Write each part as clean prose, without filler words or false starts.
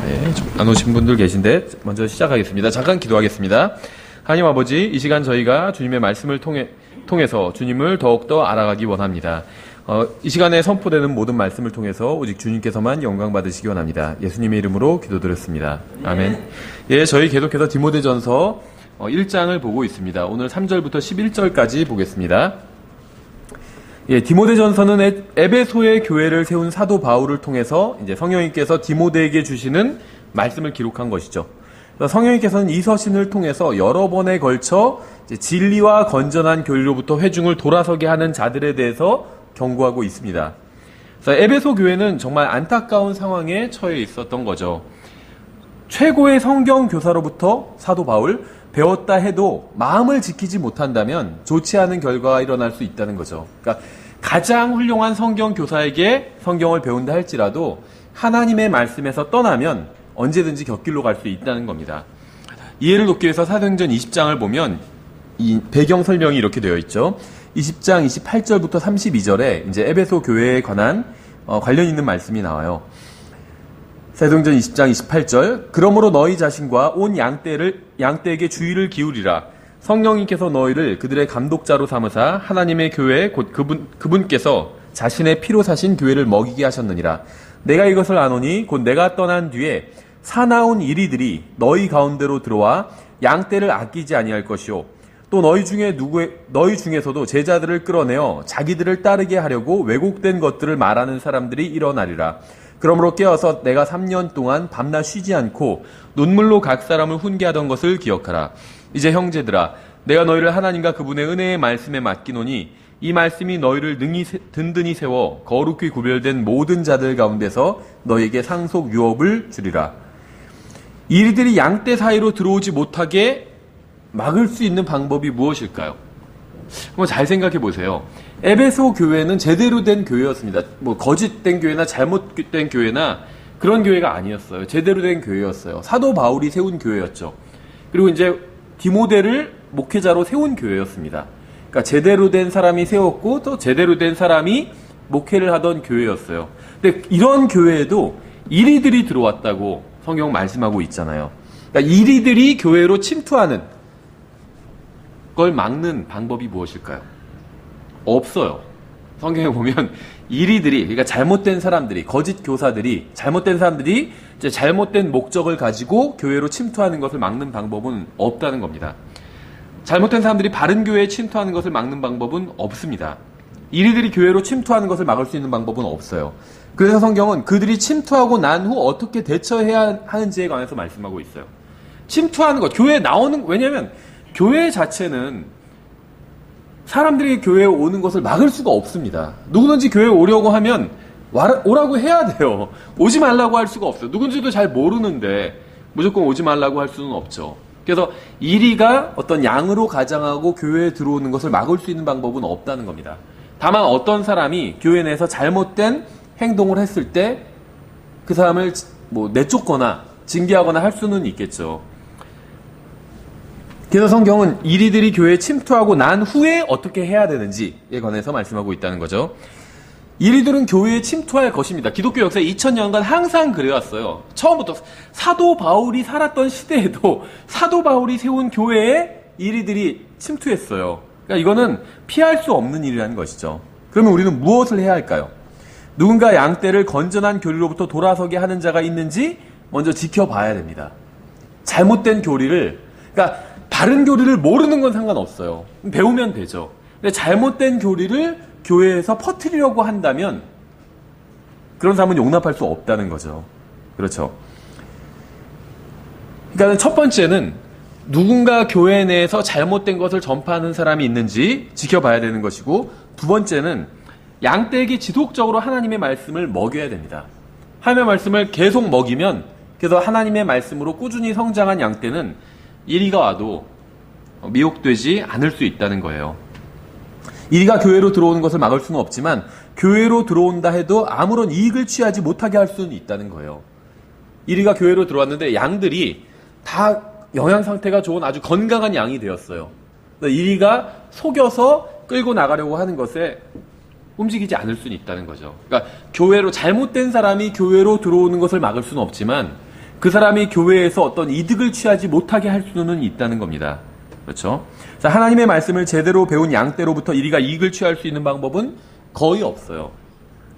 네, 안 오신 분들 계신데 먼저 시작하겠습니다. 잠깐 기도하겠습니다. 하나님 아버지, 이 시간 저희가 주님의 말씀을 통해서 주님을 더욱더 알아가기 원합니다. 이 시간에 선포되는 모든 말씀을 통해서 오직 주님께서만 영광 받으시기 원합니다. 예수님의 이름으로 기도드렸습니다. 아멘. 예, 저희 계속해서 디모데전서 1장을 보고 있습니다. 오늘 3절부터 11절까지 보겠습니다. 예, 디모데전서는 에베소의 교회를 세운 사도 바울을 통해서 이제 성령님께서 디모데에게 주시는 말씀을 기록한 것이죠. 성령님께서는 이 서신을 통해서 여러 번에 걸쳐 이제 진리와 건전한 교리로부터 회중을 돌아서게 하는 자들에 대해서 경고하고 있습니다. 그래서 에베소 교회는 정말 안타까운 상황에 처해 있었던 거죠. 최고의 성경 교사로부터 사도 바울 배웠다 해도 마음을 지키지 못한다면 좋지 않은 결과가 일어날 수 있다는 거죠. 그러니까 가장 훌륭한 성경 교사에게 성경을 배운다 할지라도 하나님의 말씀에서 떠나면 언제든지 곁길로 갈 수 있다는 겁니다. 이해를 돕기 위해서 사도행전 20장을 보면 이 배경 설명이 이렇게 되어 있죠. 20장 28절부터 32절에 이제 에베소 교회에 관한 관련 있는 말씀이 나와요. 사도행전 20장 28절, 그러므로 너희 자신과 온 양떼에게 주의를 기울이라. 성령님께서 너희를 그들의 감독자로 삼으사 하나님의 교회 곧 그분께서 자신의 피로 사신 교회를 먹이게 하셨느니라. 내가 이것을 아노니 곧 내가 떠난 뒤에 사나운 이리들이 너희 가운데로 들어와 양떼를 아끼지 아니할 것이요. 또 너희 중에서도 제자들을 끌어내어 자기들을 따르게 하려고 왜곡된 것들을 말하는 사람들이 일어나리라. 그러므로 깨어서 내가 3년 동안 밤낮 쉬지 않고 눈물로 각 사람을 훈계하던 것을 기억하라. 이제 형제들아, 내가 너희를 하나님과 그분의 은혜의 말씀에 맡기노니 이 말씀이 너희를 든든히 세워 거룩히 구별된 모든 자들 가운데서 너희에게 상속 유업을 주리라. 이리들이 양떼 사이로 들어오지 못하게 막을 수 있는 방법이 무엇일까요? 한번 잘 생각해 보세요. 에베소 교회는 제대로 된 교회였습니다. 뭐 거짓된 교회나 잘못된 교회나 그런 교회가 아니었어요. 제대로 된 교회였어요. 사도 바울이 세운 교회였죠. 그리고 이제 디모데를 목회자로 세운 교회였습니다. 그러니까 제대로 된 사람이 세웠고 또 제대로 된 사람이 목회를 하던 교회였어요. 근데 이런 교회에도 이리들이 들어왔다고 성경 말씀하고 있잖아요. 그러니까 이리들이 교회로 침투하는 걸 막는 방법이 무엇일까요? 없어요. 성경에 보면 이리들이, 그러니까 잘못된 사람들이, 거짓 교사들이, 잘못된 사람들이 이제 잘못된 목적을 가지고 교회로 침투하는 것을 막는 방법은 없다는 겁니다. 잘못된 사람들이 바른 교회에 침투하는 것을 막는 방법은 없습니다. 이리들이 교회로 침투하는 것을 막을 수 있는 방법은 없어요. 그래서 성경은 그들이 침투하고 난 후 어떻게 대처해야 하는지에 관해서 말씀하고 있어요. 침투하는 것, 교회에 나오는, 왜냐하면 교회 자체는 사람들이 교회에 오는 것을 막을 수가 없습니다. 누구든지 교회에 오려고 하면 오라고 해야 돼요. 오지 말라고 할 수가 없어요. 누군지도 잘 모르는데 무조건 오지 말라고 할 수는 없죠. 그래서 이리가 어떤 양으로 가장하고 교회에 들어오는 것을 막을 수 있는 방법은 없다는 겁니다. 다만 어떤 사람이 교회 내에서 잘못된 행동을 했을 때 그 사람을 뭐 내쫓거나 징계하거나 할 수는 있겠죠. 그래서 성경은 이리들이 교회에 침투하고 난 후에 어떻게 해야 되는지에 관해서 말씀하고 있다는 거죠. 이리들은 교회에 침투할 것입니다. 기독교 역사 2000년간 항상 그래왔어요. 처음부터 사도 바울이 살았던 시대에도 사도 바울이 세운 교회에 이리들이 침투했어요. 그러니까 이거는 피할 수 없는 일이라는 것이죠. 그러면 우리는 무엇을 해야 할까요? 누군가 양떼를 건전한 교리로부터 돌아서게 하는 자가 있는지 먼저 지켜봐야 됩니다. 잘못된 교리를, 그러니까 바른 교리를 모르는 건 상관없어요. 배우면 되죠. 근데 잘못된 교리를 교회에서 퍼뜨리려고 한다면 그런 사람은 용납할 수 없다는 거죠. 그렇죠. 그러니까 첫 번째는 누군가 교회 내에서 잘못된 것을 전파하는 사람이 있는지 지켜봐야 되는 것이고, 두 번째는 양떼에게 지속적으로 하나님의 말씀을 먹여야 됩니다. 하나님의 말씀을 계속 먹이면, 그래서 하나님의 말씀으로 꾸준히 성장한 양떼는 이리가 와도 미혹되지 않을 수 있다는 거예요. 이리가 교회로 들어오는 것을 막을 수는 없지만 교회로 들어온다 해도 아무런 이익을 취하지 못하게 할 수는 있다는 거예요. 이리가 교회로 들어왔는데 양들이 다 영양 상태가 좋은 아주 건강한 양이 되었어요. 이리가 속여서 끌고 나가려고 하는 것에 움직이지 않을 수는 있다는 거죠. 그러니까 교회로, 잘못된 사람이 교회로 들어오는 것을 막을 수는 없지만 그 사람이 교회에서 어떤 이득을 취하지 못하게 할 수는 있다는 겁니다. 그렇죠? 자, 하나님의 말씀을 제대로 배운 양떼로부터 이리가 이익을 취할 수 있는 방법은 거의 없어요.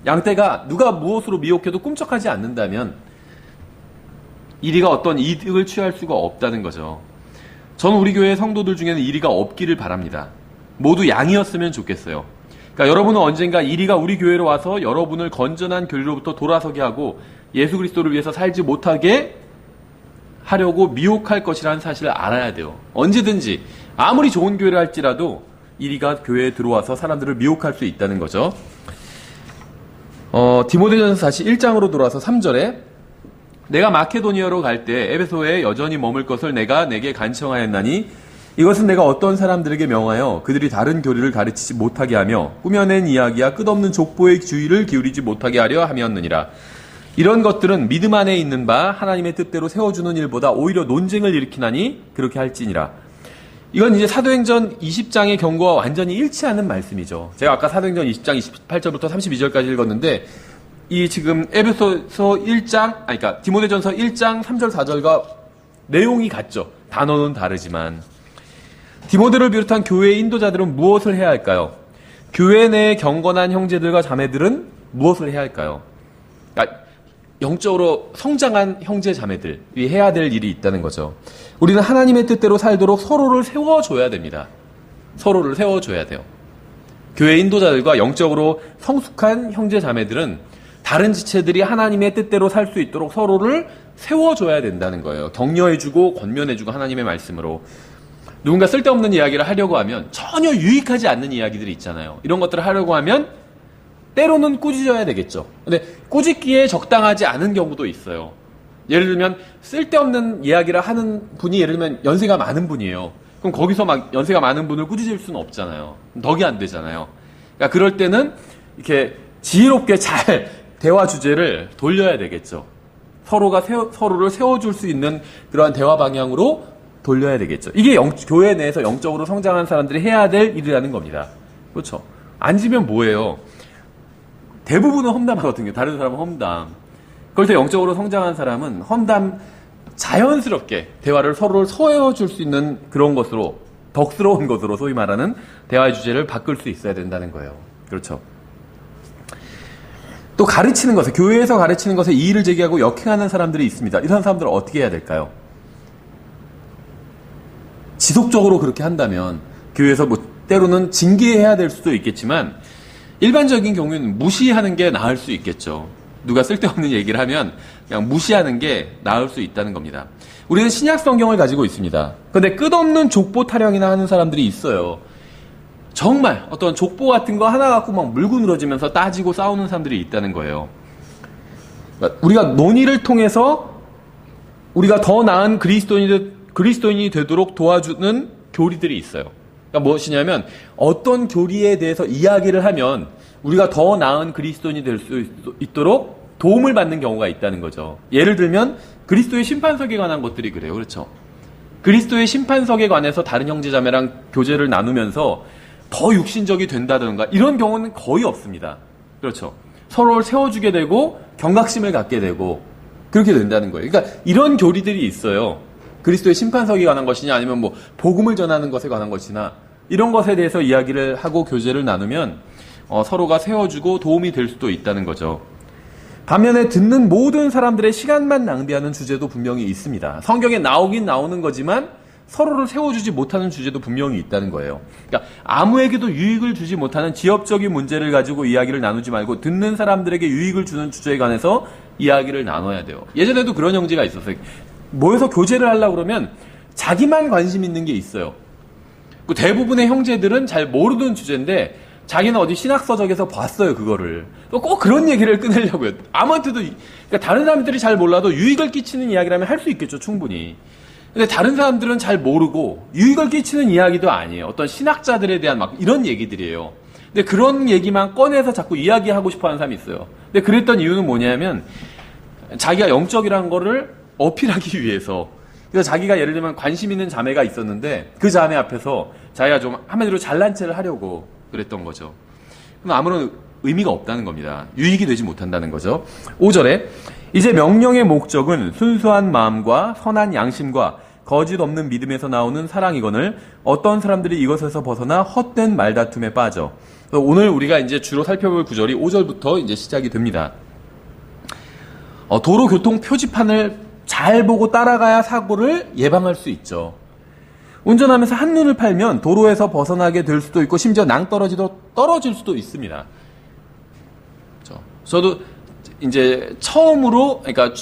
양떼가 누가 무엇으로 미혹해도 꿈쩍하지 않는다면 이리가 어떤 이득을 취할 수가 없다는 거죠. 저는 우리 교회 성도들 중에는 이리가 없기를 바랍니다. 모두 양이었으면 좋겠어요. 그러니까 여러분은 언젠가 이리가 우리 교회로 와서 여러분을 건전한 교리로부터 돌아서게 하고 예수 그리스도를 위해서 살지 못하게 하려고 미혹할 것이라는 사실을 알아야 돼요. 언제든지 아무리 좋은 교회를 할지라도 이리가 교회에 들어와서 사람들을 미혹할 수 있다는 거죠. 디모데전서 다시 1장으로 돌아와서 3절에 내가 마케도니아로 갈 때 에베소에 여전히 머물 것을 내가 내게 간청하였나니 이것은 내가 어떤 사람들에게 명하여 그들이 다른 교리를 가르치지 못하게 하며 꾸며낸 이야기와 끝없는 족보의 주의를 기울이지 못하게 하려 함이었느니라. 이런 것들은 믿음 안에 있는 바 하나님의 뜻대로 세워주는 일보다 오히려 논쟁을 일으키나니 그렇게 할지니라. 이건 이제 사도행전 20장의 경고와 완전히 일치하는 말씀이죠. 제가 아까 사도행전 20장 28절부터 32절까지 읽었는데 이 지금 에베소서 1장, 그러니까 디모데전서 1장 3절 4절과 내용이 같죠. 단어는 다르지만 디모데를 비롯한 교회의 인도자들은 무엇을 해야 할까요? 교회 내의 경건한 형제들과 자매들은 무엇을 해야 할까요? 그러니까 영적으로 성장한 형제 자매들이 해야 될 일이 있다는 거죠. 우리는 하나님의 뜻대로 살도록 서로를 세워줘야 됩니다. 서로를 세워줘야 돼요. 교회 인도자들과 영적으로 성숙한 형제 자매들은 다른 지체들이 하나님의 뜻대로 살 수 있도록 서로를 세워줘야 된다는 거예요. 격려해주고 권면해주고 하나님의 말씀으로. 누군가 쓸데없는 이야기를 하려고 하면 전혀 유익하지 않는 이야기들이 있잖아요. 이런 것들을 하려고 하면 때로는 꾸짖어야 되겠죠. 근데 꾸짖기에 적당하지 않은 경우도 있어요. 예를 들면 쓸데없는 이야기를 하는 분이 예를 들면 연세가 많은 분이에요. 그럼 거기서 막 연세가 많은 분을 꾸짖을 수는 없잖아요. 덕이 안 되잖아요. 그러니까 그럴 때는 이렇게 지혜롭게 잘 대화 주제를 돌려야 되겠죠. 서로를 세워줄 수 있는 그러한 대화 방향으로 돌려야 되겠죠. 이게 교회 내에서 영적으로 성장한 사람들이 해야 될 일이라는 겁니다. 그렇죠. 앉으면 뭐예요? 대부분은 험담하거든요. 다른 사람은 험담. 그럴 때 영적으로 성장한 사람은 험담 자연스럽게 대화를 서로를 세워줄 수 있는 그런 것으로 덕스러운 것으로 소위 말하는 대화의 주제를 바꿀 수 있어야 된다는 거예요. 그렇죠. 또 가르치는 것에, 교회에서 가르치는 것에 이의를 제기하고 역행하는 사람들이 있습니다. 이런 사람들은 어떻게 해야 될까요? 지속적으로 그렇게 한다면 교회에서 뭐 때로는 징계해야 될 수도 있겠지만 일반적인 경우에는 무시하는 게 나을 수 있겠죠. 누가 쓸데없는 얘기를 하면 그냥 무시하는 게 나을 수 있다는 겁니다. 우리는 신약 성경을 가지고 있습니다. 그런데 끝없는 족보 타령이나 하는 사람들이 있어요. 정말 어떤 족보 같은 거 하나 갖고 막 물고 늘어지면서 따지고 싸우는 사람들이 있다는 거예요. 우리가 논의를 통해서 우리가 더 나은 그리스도인이 되도록 도와주는 교리들이 있어요. 그러니까 무엇이냐면 어떤 교리에 대해서 이야기를 하면 우리가 더 나은 그리스도인이 될 수 있도록 도움을 받는 경우가 있다는 거죠. 예를 들면 그리스도의 심판석에 관한 것들이 그래요. 그렇죠? 그리스도의 심판석에 관해서 다른 형제자매랑 교제를 나누면서 더 육신적이 된다든가 이런 경우는 거의 없습니다. 그렇죠? 서로를 세워주게 되고 경각심을 갖게 되고 그렇게 된다는 거예요. 그러니까 이런 교리들이 있어요. 그리스도의 심판석에 관한 것이냐 아니면 뭐 복음을 전하는 것에 관한 것이나 이런 것에 대해서 이야기를 하고 교제를 나누면 서로가 세워주고 도움이 될 수도 있다는 거죠. 반면에 듣는 모든 사람들의 시간만 낭비하는 주제도 분명히 있습니다. 성경에 나오긴 나오는 거지만 서로를 세워주지 못하는 주제도 분명히 있다는 거예요. 그러니까 아무에게도 유익을 주지 못하는 지엽적인 문제를 가지고 이야기를 나누지 말고 듣는 사람들에게 유익을 주는 주제에 관해서 이야기를 나눠야 돼요. 예전에도 그런 형제가 있었어요. 모여서 교제를 하려고 그러면 자기만 관심 있는 게 있어요. 대부분의 형제들은 잘 모르는 주제인데 자기는 어디 신학서적에서 봤어요, 그거를. 또 꼭 그런 얘기를 끊으려고요. 아무한테도, 그러니까 다른 사람들이 잘 몰라도 유익을 끼치는 이야기라면 할 수 있겠죠, 충분히. 근데 다른 사람들은 잘 모르고 유익을 끼치는 이야기도 아니에요. 어떤 신학자들에 대한 막 이런 얘기들이에요. 근데 그런 얘기만 꺼내서 자꾸 이야기하고 싶어 하는 사람이 있어요. 근데 그랬던 이유는 뭐냐면 자기가 영적이라는 거를 어필하기 위해서. 그래서 자기가 예를 들면 관심 있는 자매가 있었는데 그 자매 앞에서 자기가 좀 한마디로 잘난 체를 하려고 그랬던 거죠. 그럼 아무런 의미가 없다는 겁니다. 유익이 되지 못한다는 거죠. 5절에 이제 명령의 목적은 순수한 마음과 선한 양심과 거짓 없는 믿음에서 나오는 사랑이거늘 어떤 사람들이 이것에서 벗어나 헛된 말다툼에 빠져. 오늘 우리가 이제 주로 살펴볼 구절이 5절부터 이제 시작이 됩니다. 도로 교통 표지판을 잘 보고 따라가야 사고를 예방할 수 있죠. 운전하면서 한눈을 팔면 도로에서 벗어나게 될 수도 있고 심지어 떨어질 수도 있습니다. 저도 이제 처음으로 그러니까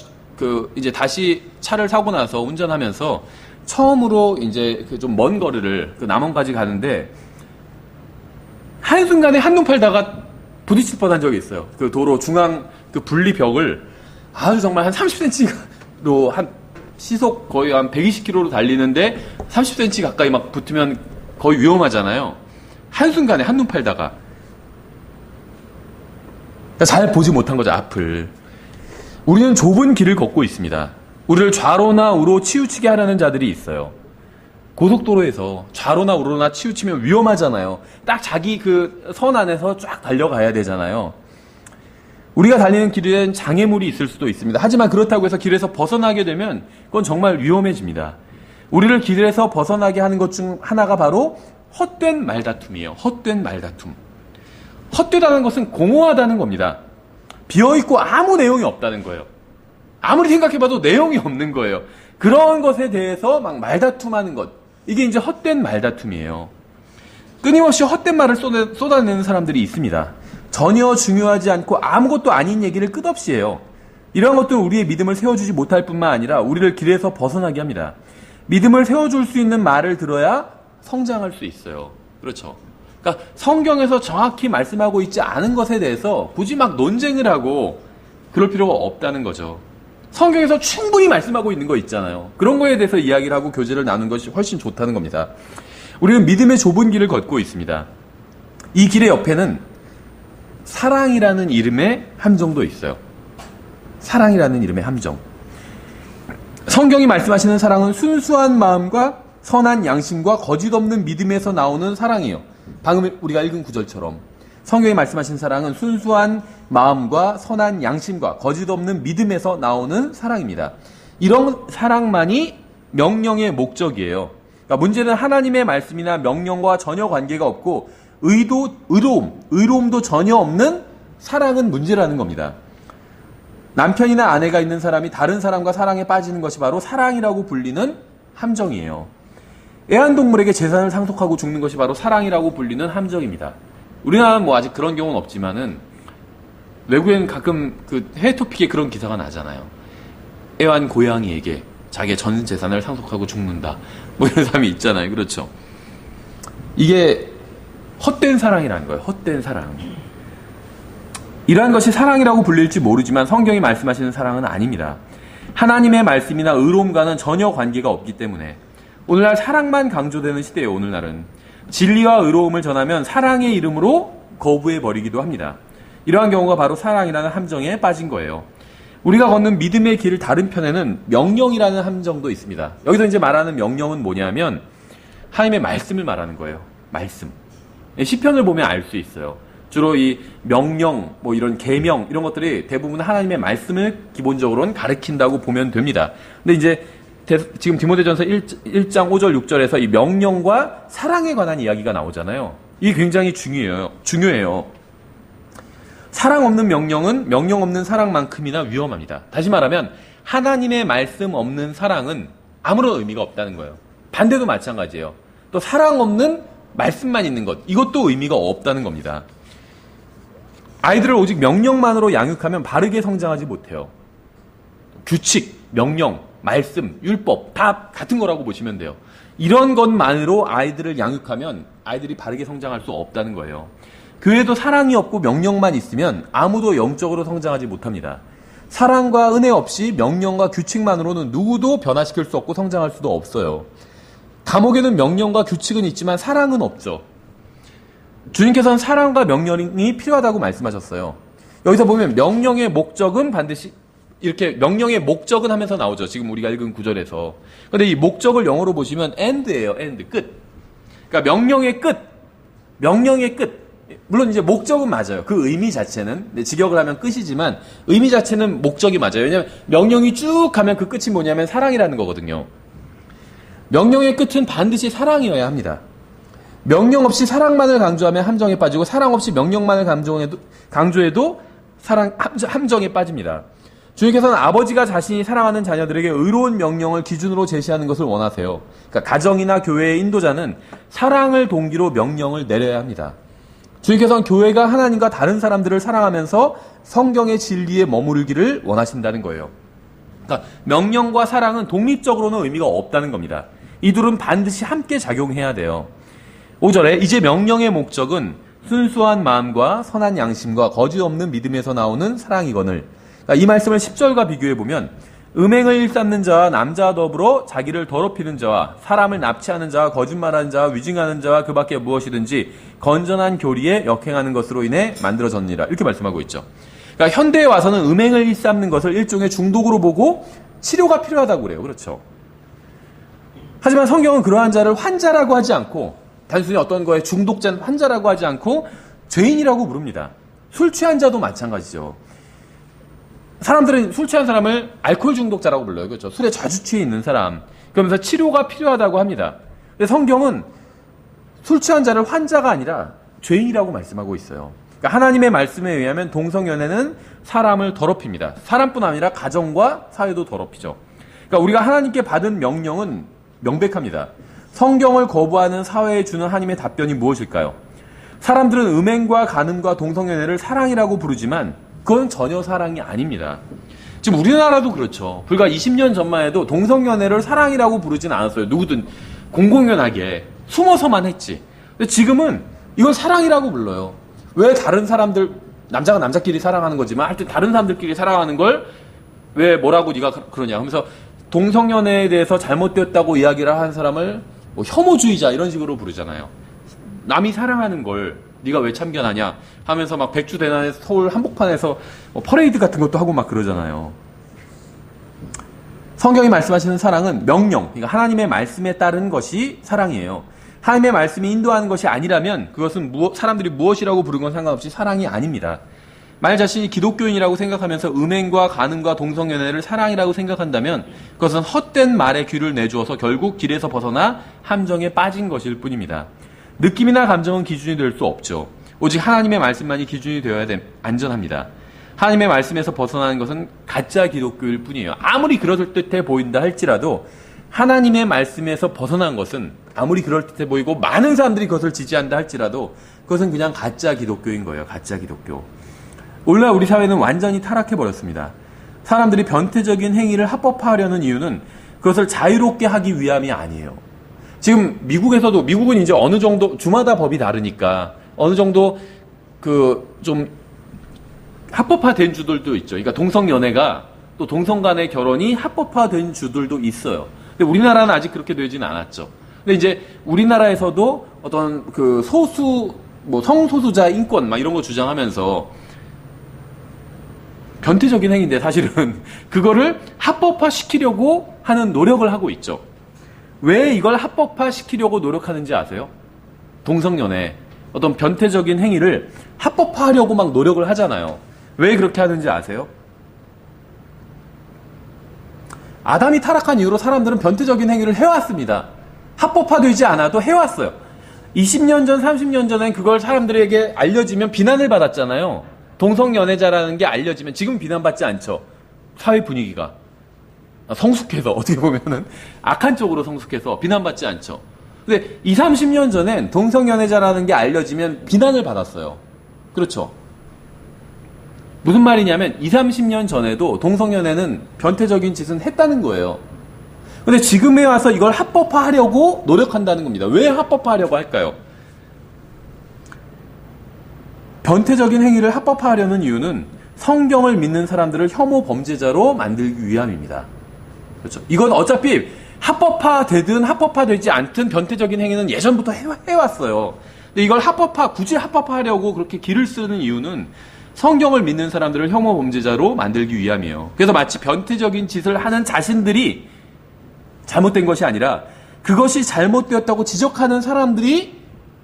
이제 다시 차를 사고 나서 운전하면서 처음으로 이제 좀 먼 거리를 남원까지 가는데 한순간에 한눈 팔다가 부딪힐 뻔한 적이 있어요. 그 도로 중앙 분리벽을 아주 정말 한 30cm로 한 시속 거의 한 120km로 달리는데 30cm 가까이 막 붙으면 거의 위험하잖아요. 한순간에 한눈 팔다가. 그러니까 잘 보지 못한 거죠, 앞을. 우리는 좁은 길을 걷고 있습니다. 우리를 좌로나 우로 치우치게 하려는 자들이 있어요. 고속도로에서 좌로나 우로나 치우치면 위험하잖아요. 딱 자기 선 안에서 쫙 달려가야 되잖아요. 우리가 달리는 길엔 장애물이 있을 수도 있습니다. 하지만 그렇다고 해서 길에서 벗어나게 되면 그건 정말 위험해집니다. 우리를 길에서 벗어나게 하는 것 중 하나가 바로 헛된 말다툼이에요. 헛된 말다툼. 헛되다는 것은 공허하다는 겁니다. 비어있고 아무 내용이 없다는 거예요. 아무리 생각해봐도 내용이 없는 거예요. 그런 것에 대해서 막 말다툼하는 것. 이게 이제 헛된 말다툼이에요. 끊임없이 헛된 말을 쏟아내는 사람들이 있습니다. 전혀 중요하지 않고 아무것도 아닌 얘기를 끝없이 해요. 이러한 것들은 우리의 믿음을 세워주지 못할 뿐만 아니라 우리를 길에서 벗어나게 합니다. 믿음을 세워줄 수 있는 말을 들어야 성장할 수 있어요. 그렇죠. 그러니까 성경에서 정확히 말씀하고 있지 않은 것에 대해서 굳이 막 논쟁을 하고 그럴 필요가 없다는 거죠. 성경에서 충분히 말씀하고 있는 거 있잖아요. 그런 거에 대해서 이야기를 하고 교제를 나누는 것이 훨씬 좋다는 겁니다. 우리는 믿음의 좁은 길을 걷고 있습니다. 이 길의 옆에는 사랑이라는 이름의 함정도 있어요. 사랑이라는 이름의 함정. 성경이 말씀하시는 사랑은 순수한 마음과 선한 양심과 거짓 없는 믿음에서 나오는 사랑이에요. 방금 우리가 읽은 구절처럼 성경이 말씀하신 사랑은 순수한 마음과 선한 양심과 거짓 없는 믿음에서 나오는 사랑입니다. 이런 사랑만이 명령의 목적이에요. 그러니까 문제는 하나님의 말씀이나 명령과 전혀 관계가 없고 의로움도 전혀 없는 사랑은 문제라는 겁니다. 남편이나 아내가 있는 사람이 다른 사람과 사랑에 빠지는 것이 바로 사랑이라고 불리는 함정이에요. 애완동물에게 재산을 상속하고 죽는 것이 바로 사랑이라고 불리는 함정입니다. 우리나라는 뭐 아직 그런 경우는 없지만은 외국에는 가끔 해외 토픽에 그런 기사가 나잖아요. 애완 고양이에게 자기의 전 재산을 상속하고 죽는다. 뭐 이런 사람이 있잖아요. 그렇죠. 이게 헛된 사랑이라는 거예요. 헛된 사랑. 이러한 것이 사랑이라고 불릴지 모르지만 성경이 말씀하시는 사랑은 아닙니다. 하나님의 말씀이나 의로움과는 전혀 관계가 없기 때문에 오늘날 사랑만 강조되는 시대예요. 오늘날은 진리와 의로움을 전하면 사랑의 이름으로 거부해버리기도 합니다. 이러한 경우가 바로 사랑이라는 함정에 빠진 거예요. 우리가 걷는 믿음의 길 다른 편에는 명령이라는 함정도 있습니다. 여기서 이제 말하는 명령은 뭐냐면 하나님의 말씀을 말하는 거예요. 말씀. 시편을 보면 알 수 있어요. 주로 이 명령, 뭐 이런 계명 이런 것들이 대부분 하나님의 말씀을 기본적으로는 가리킨다고 보면 됩니다. 근데 이제 지금 디모데전서 1장 5절 6절에서 이 명령과 사랑에 관한 이야기가 나오잖아요. 이게 굉장히 중요해요. 사랑 없는 명령은 명령 없는 사랑만큼이나 위험합니다. 다시 말하면 하나님의 말씀 없는 사랑은 아무런 의미가 없다는 거예요. 반대도 마찬가지예요. 또 사랑 없는 말씀만 있는 것, 이것도 의미가 없다는 겁니다. 아이들을 오직 명령만으로 양육하면 바르게 성장하지 못해요. 규칙, 명령, 말씀, 율법 다 같은 거라고 보시면 돼요. 이런 것만으로 아이들을 양육하면 아이들이 바르게 성장할 수 없다는 거예요. 교회도 사랑이 없고 명령만 있으면 아무도 영적으로 성장하지 못합니다. 사랑과 은혜 없이 명령과 규칙만으로는 누구도 변화시킬 수 없고 성장할 수도 없어요. 감옥에는 명령과 규칙은 있지만 사랑은 없죠. 주님께서는 사랑과 명령이 필요하다고 말씀하셨어요. 여기서 보면 명령의 목적은 반드시 이렇게 명령의 목적은 하면서 나오죠. 지금 우리가 읽은 구절에서. 그런데 이 목적을 영어로 보시면 end예요. end, 끝. 그러니까 명령의 끝. 물론 이제 목적은 맞아요. 그 의미 자체는. 네, 직역을 하면 끝이지만 의미 자체는 목적이 맞아요. 왜냐하면 명령이 쭉 가면 그 끝이 뭐냐면 사랑이라는 거거든요. 명령의 끝은 반드시 사랑이어야 합니다. 명령 없이 사랑만을 강조하면 함정에 빠지고 사랑 없이 명령만을 강조해도 함정에 빠집니다. 주님께서는 아버지가 자신이 사랑하는 자녀들에게 의로운 명령을 기준으로 제시하는 것을 원하세요. 그러니까 가정이나 교회의 인도자는 사랑을 동기로 명령을 내려야 합니다. 주님께서는 교회가 하나님과 다른 사람들을 사랑하면서 성경의 진리에 머무르기를 원하신다는 거예요. 그러니까 명령과 사랑은 독립적으로는 의미가 없다는 겁니다. 이 둘은 반드시 함께 작용해야 돼요. 5절에 이제 명령의 목적은 순수한 마음과 선한 양심과 거짓 없는 믿음에서 나오는 사랑이거늘. 그러니까 이 말씀을 10절과 비교해보면 음행을 일삼는 자와 남자와 더불어 자기를 더럽히는 자와 사람을 납치하는 자와 거짓말하는 자와 위증하는 자와 그 밖에 무엇이든지 건전한 교리에 역행하는 것으로 인해 만들어졌느니라. 이렇게 말씀하고 있죠. 그러니까 현대에 와서는 음행을 일삼는 것을 일종의 중독으로 보고 치료가 필요하다고 그래요. 그렇죠. 하지만 성경은 그러한 자를 환자라고 하지 않고 단순히 어떤 거에 중독된 환자라고 하지 않고 죄인이라고 부릅니다. 술 취한 자도 마찬가지죠. 사람들은 술 취한 사람을 알코올 중독자라고 불러요. 그렇죠. 술에 자주 취해 있는 사람. 그러면서 치료가 필요하다고 합니다. 근데 성경은 술 취한 자를 환자가 아니라 죄인이라고 말씀하고 있어요. 그러니까 하나님의 말씀에 의하면 동성연애는 사람을 더럽힙니다. 사람뿐 아니라 가정과 사회도 더럽히죠. 그러니까 우리가 하나님께 받은 명령은 명백합니다. 성경을 거부하는 사회에 주는 하나님의 답변이 무엇일까요? 사람들은 음행과 간음과 동성연애를 사랑이라고 부르지만 그건 전혀 사랑이 아닙니다. 지금 우리나라도 그렇죠. 불과 20년 전만 해도 동성연애를 사랑이라고 부르진 않았어요. 누구든 공공연하게 숨어서만 했지. 근데 지금은 이건 사랑이라고 불러요. 왜 다른 사람들, 남자가 남자끼리 사랑하는 거지만 하여튼 다른 사람들끼리 사랑하는 걸 왜 뭐라고 네가 그러냐 하면서 동성연애에 대해서 잘못되었다고 이야기를 하는 사람을 뭐 혐오주의자 이런 식으로 부르잖아요. 남이 사랑하는 걸 네가 왜 참견하냐 하면서 막 백주대난에서 서울 한복판에서 퍼레이드 같은 것도 하고 막 그러잖아요. 성경이 말씀하시는 사랑은 명령, 그러니까 하나님의 말씀에 따른 것이 사랑이에요. 하나님의 말씀이 인도하는 것이 아니라면 그것은 사람들이 무엇이라고 부른 건 상관없이 사랑이 아닙니다. 만약 자신이 기독교인이라고 생각하면서 음행과 간음과 동성연애를 사랑이라고 생각한다면 그것은 헛된 말에 귀를 내주어서 결국 길에서 벗어나 함정에 빠진 것일 뿐입니다. 느낌이나 감정은 기준이 될 수 없죠. 오직 하나님의 말씀만이 기준이 되어야 안전합니다. 하나님의 말씀에서 벗어나는 것은 가짜 기독교일 뿐이에요. 아무리 그럴듯해 보인다 할지라도 하나님의 말씀에서 벗어난 것은 아무리 그럴듯해 보이고 많은 사람들이 그것을 지지한다 할지라도 그것은 그냥 가짜 기독교인 거예요. 가짜 기독교. 오늘날 우리 사회는 완전히 타락해버렸습니다. 사람들이 변태적인 행위를 합법화하려는 이유는 그것을 자유롭게 하기 위함이 아니에요. 지금 미국은 이제 어느 정도 주마다 법이 다르니까 어느 정도 좀 합법화된 주들도 있죠. 그러니까 동성연애가 또 동성 간의 결혼이 합법화된 주들도 있어요. 근데 우리나라는 아직 그렇게 되지는 않았죠. 근데 이제 우리나라에서도 어떤 성소수자 인권 막 이런 거 주장하면서 변태적인 행위인데 사실은 그거를 합법화 시키려고 하는 노력을 하고 있죠. 왜 이걸 합법화 시키려고 노력하는지 아세요? 동성연애, 어떤 변태적인 행위를 합법화하려고 막 노력을 하잖아요. 왜 그렇게 하는지 아세요? 아담이 타락한 이후로 사람들은 변태적인 행위를 해왔습니다. 합법화되지 않아도 해왔어요. 20년 전, 30년 전엔 그걸 사람들에게 알려지면 비난을 받았잖아요. 동성연애자라는 게 알려지면 지금 비난받지 않죠. 사회 분위기가. 성숙해서 어떻게 보면은 악한 쪽으로 성숙해서 비난받지 않죠. 근데 20, 30년 전엔 동성연애자라는 게 알려지면 비난을 받았어요. 그렇죠. 무슨 말이냐면 20, 30년 전에도 동성연애는 변태적인 짓은 했다는 거예요. 근데 지금에 와서 이걸 합법화하려고 노력한다는 겁니다. 왜 합법화하려고 할까요? 변태적인 행위를 합법화하려는 이유는 성경을 믿는 사람들을 혐오 범죄자로 만들기 위함입니다. 그렇죠. 이건 어차피 합법화되든 합법화되지 않든 변태적인 행위는 예전부터 해왔어요. 근데 이걸 굳이 합법화하려고 그렇게 길을 쓰는 이유는 성경을 믿는 사람들을 혐오 범죄자로 만들기 위함이에요. 그래서 마치 변태적인 짓을 하는 자신들이 잘못된 것이 아니라 그것이 잘못되었다고 지적하는 사람들이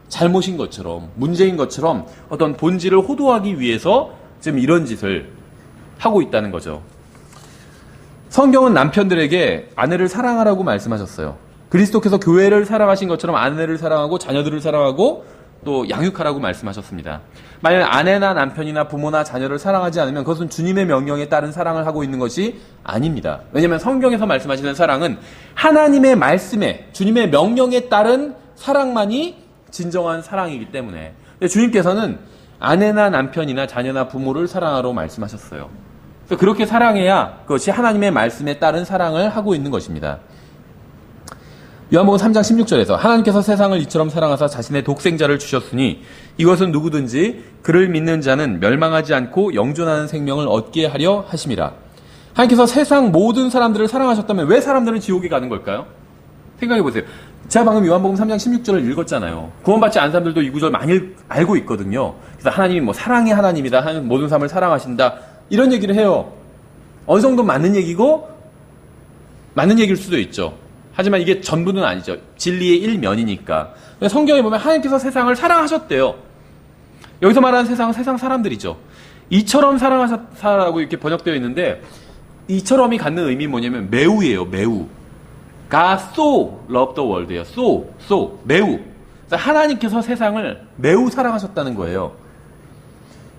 잘못인 것처럼, 문제인 것처럼 어떤 본질을 호도하기 위해서 지금 이런 짓을 하고 있다는 거죠. 성경은 남편들에게 아내를 사랑하라고 말씀하셨어요. 그리스도께서 교회를 사랑하신 것처럼 아내를 사랑하고 자녀들을 사랑하고 또 양육하라고 말씀하셨습니다. 만약 아내나 남편이나 부모나 자녀를 사랑하지 않으면 그것은 주님의 명령에 따른 사랑을 하고 있는 것이 아닙니다. 왜냐하면 성경에서 말씀하시는 사랑은 하나님의 말씀에, 주님의 명령에 따른 사랑만이 진정한 사랑이기 때문에. 근데 주님께서는 아내나 남편이나 자녀나 부모를 사랑하라고 말씀하셨어요. 그래서 그렇게 사랑해야 그것이 하나님의 말씀에 따른 사랑을 하고 있는 것입니다. 요한복음 3장 16절에서 하나님께서 세상을 이처럼 사랑하사 자신의 독생자를 주셨으니 이것은 누구든지 그를 믿는 자는 멸망하지 않고 영존하는 생명을 얻게 하려 하심이라. 하나님께서 세상 모든 사람들을 사랑하셨다면 왜 사람들은 지옥에 가는 걸까요? 생각해 보세요. 제가 방금 요한복음 3장 16절을 읽었잖아요. 구원받지 않은 사람들도 이 구절 많이 알고 있거든요. 그래서 하나님이 뭐 사랑의 하나님이다, 하나님 모든 사람을 사랑하신다, 이런 얘기를 해요. 어느 정도 맞는 얘기고 맞는 얘기일 수도 있죠. 하지만 이게 전부는 아니죠. 진리의 일면이니까. 성경에 보면 하나님께서 세상을 사랑하셨대요. 여기서 말하는 세상은 세상 사람들이죠. 이처럼 사랑하셨다라고 이렇게 번역되어 있는데 이처럼이 갖는 의미 뭐냐면 매우예요. 매우. God so loved the world예요. so 매우. 하나님께서 세상을 매우 사랑하셨다는 거예요.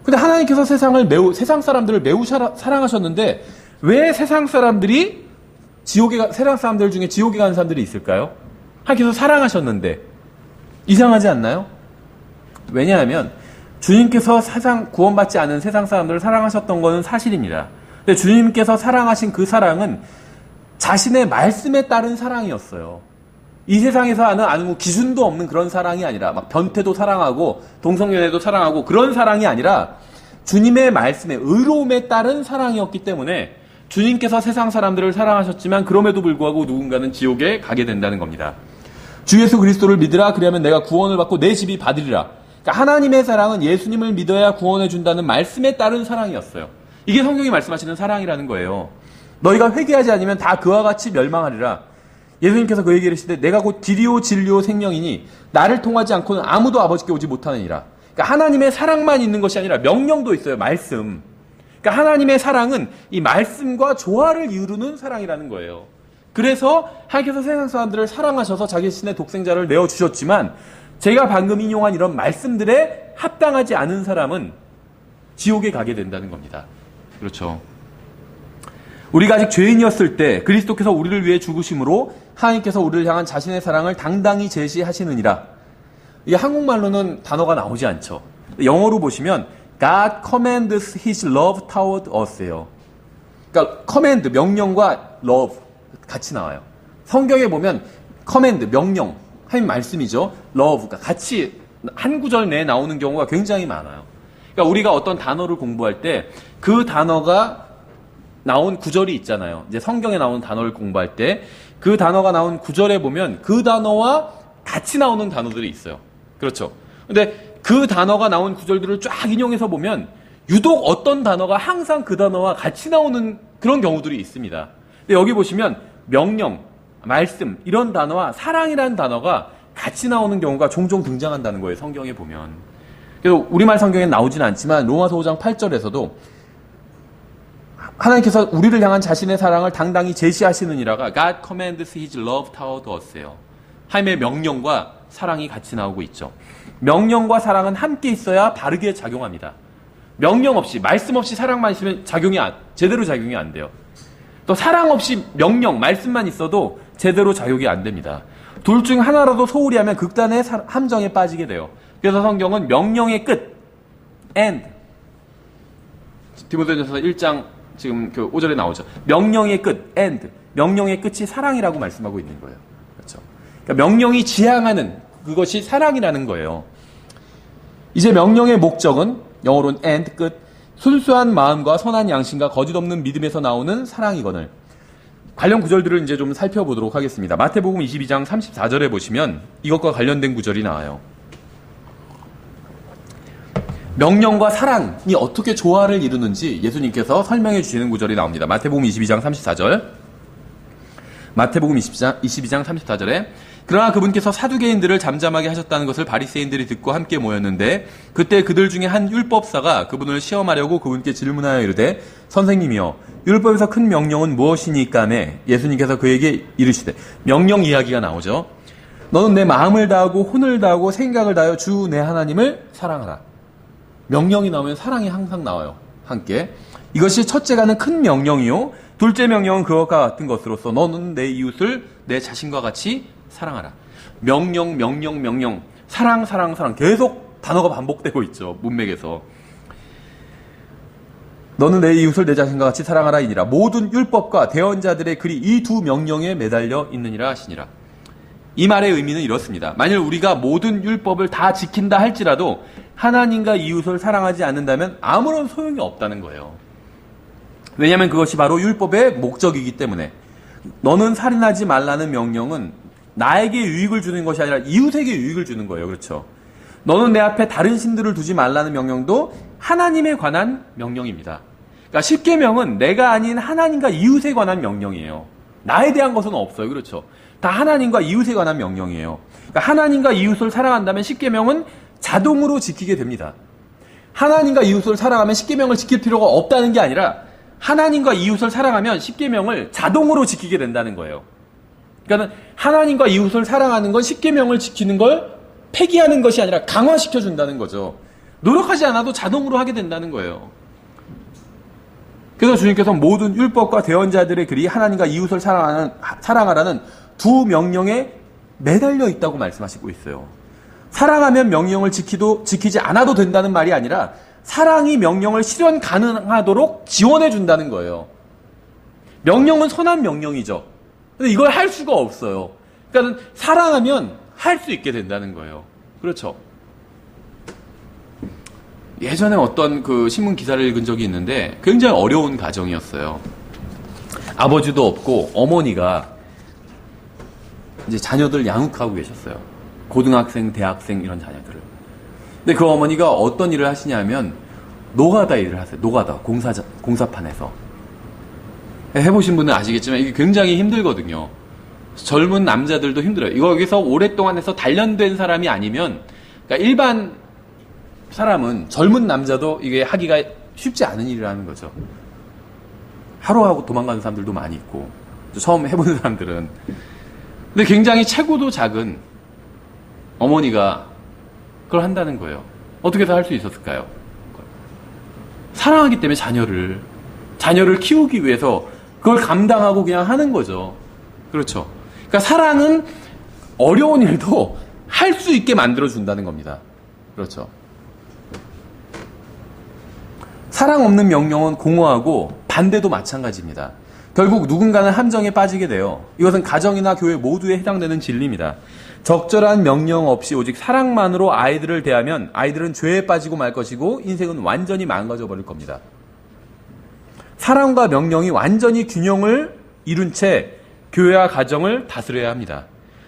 근데 하나님께서 세상 사람들을 매우 사랑하셨는데 왜 세상 사람들이 세상 사람들 중에 지옥에 가는 사람들이 있을까요? 하나님께서 사랑하셨는데 이상하지 않나요? 왜냐하면 주님께서 구원받지 않은 세상 사람들을 사랑하셨던 것은 사실입니다. 근데 주님께서 사랑하신 그 사랑은 자신의 말씀에 따른 사랑이었어요. 이 세상에서 하는 아무 기준도 없는 그런 사랑이 아니라 막 변태도 사랑하고 동성연애도 사랑하고 그런 사랑이 아니라 주님의 말씀에 의로움에 따른 사랑이었기 때문에 주님께서 세상 사람들을 사랑하셨지만 그럼에도 불구하고 누군가는 지옥에 가게 된다는 겁니다. 주 예수 그리스도를 믿으라 그리하면 내가 구원을 받고 내 집이 받으리라. 그러니까 하나님의 사랑은 예수님을 믿어야 구원해 준다는 말씀에 따른 사랑이었어요. 이게 성경이 말씀하시는 사랑이라는 거예요. 너희가 회개하지 않으면 다 그와 같이 멸망하리라. 예수님께서 그 얘기를 하시되 내가 곧 길이요 진리요 생명이니 나를 통하지 않고는 아무도 아버지께 오지 못하느니라. 그러니까 하나님의 사랑만 있는 것이 아니라 명령도 있어요. 말씀. 그러니까 하나님의 사랑은 이 말씀과 조화를 이루는 사랑이라는 거예요. 그래서 하나님께서 세상 사람들을 사랑하셔서 자기 자신의 독생자를 내어주셨지만 제가 방금 인용한 이런 말씀들에 합당하지 않은 사람은 지옥에 가게 된다는 겁니다. 그렇죠. 우리가 아직 죄인이었을 때 그리스도께서 우리를 위해 죽으심으로 하나님께서 우리를 향한 자신의 사랑을 당당히 제시하시느니라. 이게 한국말로는 단어가 나오지 않죠. 영어로 보시면 God commands his love toward us예요. 그러니까 command, 명령과 love 같이 나와요. 성경에 보면 command, 명령, 하나님 말씀이죠. love가 같이 한 구절 내에 나오는 경우가 굉장히 많아요. 그러니까 우리가 어떤 단어를 공부할 때 그 단어가 나온 구절이 있잖아요. 이제 성경에 나오는 단어를 공부할 때 그 단어가 나온 구절에 보면 그 단어와 같이 나오는 단어들이 있어요. 그렇죠. 근데 그 단어가 나온 구절들을 쫙 인용해서 보면 유독 어떤 단어가 항상 그 단어와 같이 나오는 그런 경우들이 있습니다. 근데 여기 보시면 명령, 말씀 이런 단어와 사랑이라는 단어가 같이 나오는 경우가 종종 등장한다는 거예요. 성경에 보면. 그래서 우리말 성경에 나오진 않지만 로마서 5장 8절에서도 하나님께서 우리를 향한 자신의 사랑을 당당히 제시하시느니라가 God commands his love toward us예요. 하나님의 명령과 사랑이 같이 나오고 있죠. 명령과 사랑은 함께 있어야 바르게 작용합니다. 명령 없이, 말씀 없이 사랑만 있으면 제대로 작용이 안 돼요. 또 사랑 없이 명령, 말씀만 있어도 제대로 작용이 안 됩니다. 둘 중 하나라도 소홀히 하면 극단의 함정에 빠지게 돼요. 그래서 성경은 명령의 끝, end. 디모데전서 1장 지금 그 5절에 나오죠. 명령의 끝, end. 명령의 끝이 사랑이라고 말씀하고 있는 거예요. 그렇죠. 그러니까 명령이 지향하는 그것이 사랑이라는 거예요. 이제 명령의 목적은 영어로는 end, 끝. 순수한 마음과 선한 양심과 거짓 없는 믿음에서 나오는 사랑이거늘. 관련 구절들을 이제 좀 살펴보도록 하겠습니다. 마태복음 22장 34절에 보시면 이것과 관련된 구절이 나와요. 명령과 사랑이 어떻게 조화를 이루는지 예수님께서 설명해 주시는 구절이 나옵니다. 마태복음 22장 34절. 마태복음 22장 34절에 그러나 그분께서 사두개인들을 잠잠하게 하셨다는 것을 바리새인들이 듣고 함께 모였는데 그때 그들 중에 한 율법사가 그분을 시험하려고 그분께 질문하여 이르되 선생님이여 율법에서 큰 명령은 무엇이니까매 예수님께서 그에게 이르시되 명령 이야기가 나오죠. 너는 내 마음을 다하고 혼을 다하고 생각을 다하여 주 내 하나님을 사랑하라. 명령이 나오면 사랑이 항상 나와요. 함께. 이것이 첫째가는 큰 명령이요. 둘째 명령은 그것과 같은 것으로서 너는 내 이웃을 내 자신과 같이 사랑하라. 명령, 명령, 명령. 사랑, 사랑, 사랑. 계속 단어가 반복되고 있죠. 문맥에서. 너는 내 이웃을 내 자신과 같이 사랑하라 이니라. 모든 율법과 대언자들의 글이 이 두 명령에 매달려 있느니라 하시니라. 이 말의 의미는 이렇습니다. 만일 우리가 모든 율법을 다 지킨다 할지라도 하나님과 이웃을 사랑하지 않는다면 아무런 소용이 없다는 거예요. 왜냐하면 그것이 바로 율법의 목적이기 때문에. 너는 살인하지 말라는 명령은 나에게 유익을 주는 것이 아니라 이웃에게 유익을 주는 거예요. 그렇죠? 너는 내 앞에 다른 신들을 두지 말라는 명령도 하나님에 관한 명령입니다. 그러니까 십계명은 내가 아닌 하나님과 이웃에 관한 명령이에요. 나에 대한 것은 없어요. 그렇죠? 다 하나님과 이웃에 관한 명령이에요. 그러니까 하나님과 이웃을 사랑한다면 십계명은 자동으로 지키게 됩니다. 하나님과 이웃을 사랑하면 십계명을 지킬 필요가 없다는 게 아니라 하나님과 이웃을 사랑하면 십계명을 자동으로 지키게 된다는 거예요. 그러니까 하나님과 이웃을 사랑하는 건 십계명을 지키는 걸 폐기하는 것이 아니라 강화시켜 준다는 거죠. 노력하지 않아도 자동으로 하게 된다는 거예요. 그래서 주님께서 모든 율법과 대언자들의 글이 하나님과 이웃을 사랑하라는 두 명령에 매달려 있다고 말씀하시고 있어요. 사랑하면 명령을 지키지 않아도 된다는 말이 아니라 사랑이 명령을 실현 가능하도록 지원해 준다는 거예요. 명령은 선한 명령이죠. 근데 이걸 할 수가 없어요. 그러니까 사랑하면 할 수 있게 된다는 거예요. 그렇죠? 예전에 어떤 그 신문 기사를 읽은 적이 있는데 굉장히 어려운 가정이었어요. 아버지도 없고 어머니가 이제 자녀들 양육하고 계셨어요. 고등학생, 대학생 이런 자녀들을. 근데 그 어머니가 어떤 일을 하시냐면 노가다 일을 하세요. 노가다 공사판에서. 해보신 분은 아시겠지만 이게 굉장히 힘들거든요. 젊은 남자들도 힘들어요. 이거 여기서 오랫동안 해서 단련된 사람이 아니면, 그러니까 일반 사람은 젊은 남자도 이게 하기가 쉽지 않은 일이라는 거죠. 하루하고 도망가는 사람들도 많이 있고, 처음 해보는 사람들은. 근데 굉장히 체구도 작은 어머니가 그걸 한다는 거예요. 어떻게 해서 할 수 있었을까요? 사랑하기 때문에 자녀를 키우기 위해서 그걸 감당하고 그냥 하는 거죠. 그렇죠. 그러니까 사랑은 어려운 일도 할 수 있게 만들어준다는 겁니다. 그렇죠. 사랑 없는 명령은 공허하고 반대도 마찬가지입니다. 결국 누군가는 함정에 빠지게 돼요. 이것은 가정이나 교회 모두에 해당되는 진리입니다. 적절한 명령 없이 오직 사랑만으로 아이들을 대하면 아이들은 죄에 빠지고 말 것이고 인생은 완전히 망가져 버릴 겁니다. 사랑과 명령이 완전히 균형을 이룬 채 교회와 가정을 다스려야 합니다.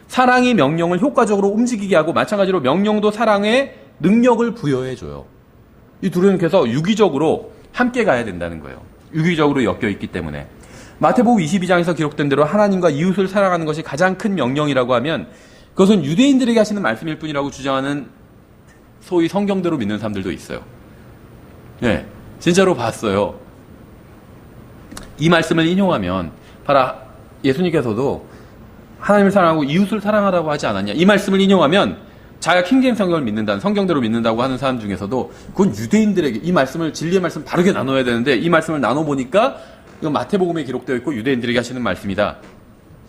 사랑이 명령을 효과적으로 움직이게 하고 마찬가지로 명령도 사랑에 능력을 부여해줘요. 이 둘은 그래서 유기적으로 함께 가야 된다는 거예요. 유기적으로 엮여 있기 때문에. 마태복음 22장에서 기록된 대로 하나님과 이웃을 사랑하는 것이 가장 큰 명령이라고 하면 그것은 유대인들에게 하시는 말씀일 뿐이라고 주장하는 소위 성경대로 믿는 사람들도 있어요. 네, 진짜로 봤어요. 이 말씀을 인용하면 바로 예수님께서도 하나님을 사랑하고 이웃을 사랑하라고 하지 않았냐. 이 말씀을 인용하면 자기가 킹제임스 성경을 믿는다는, 성경대로 믿는다고 하는 사람 중에서도 그건 유대인들에게 이 말씀을, 진리의 말씀 바르게 나눠야 되는데 이 말씀을 나눠보니까 이건 마태복음에 기록되어 있고 유대인들에게 하시는 말씀이다.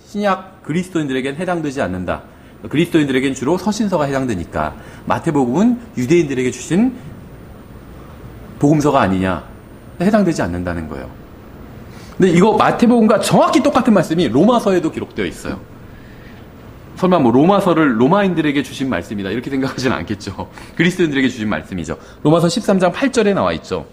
신약 그리스도인들에게는 해당되지 않는다. 그리스도인들에게는 주로 서신서가 해당되니까 마태복음은 유대인들에게 주신 복음서가 아니냐. 해당되지 않는다는 거예요. 근데 이거 마태복음과 정확히 똑같은 말씀이 로마서에도 기록되어 있어요. 설마 뭐 로마서를 로마인들에게 주신 말씀이다 이렇게 생각하지는 않겠죠. 그리스도인들에게 주신 말씀이죠. 로마서 13장 8절에 나와 있죠.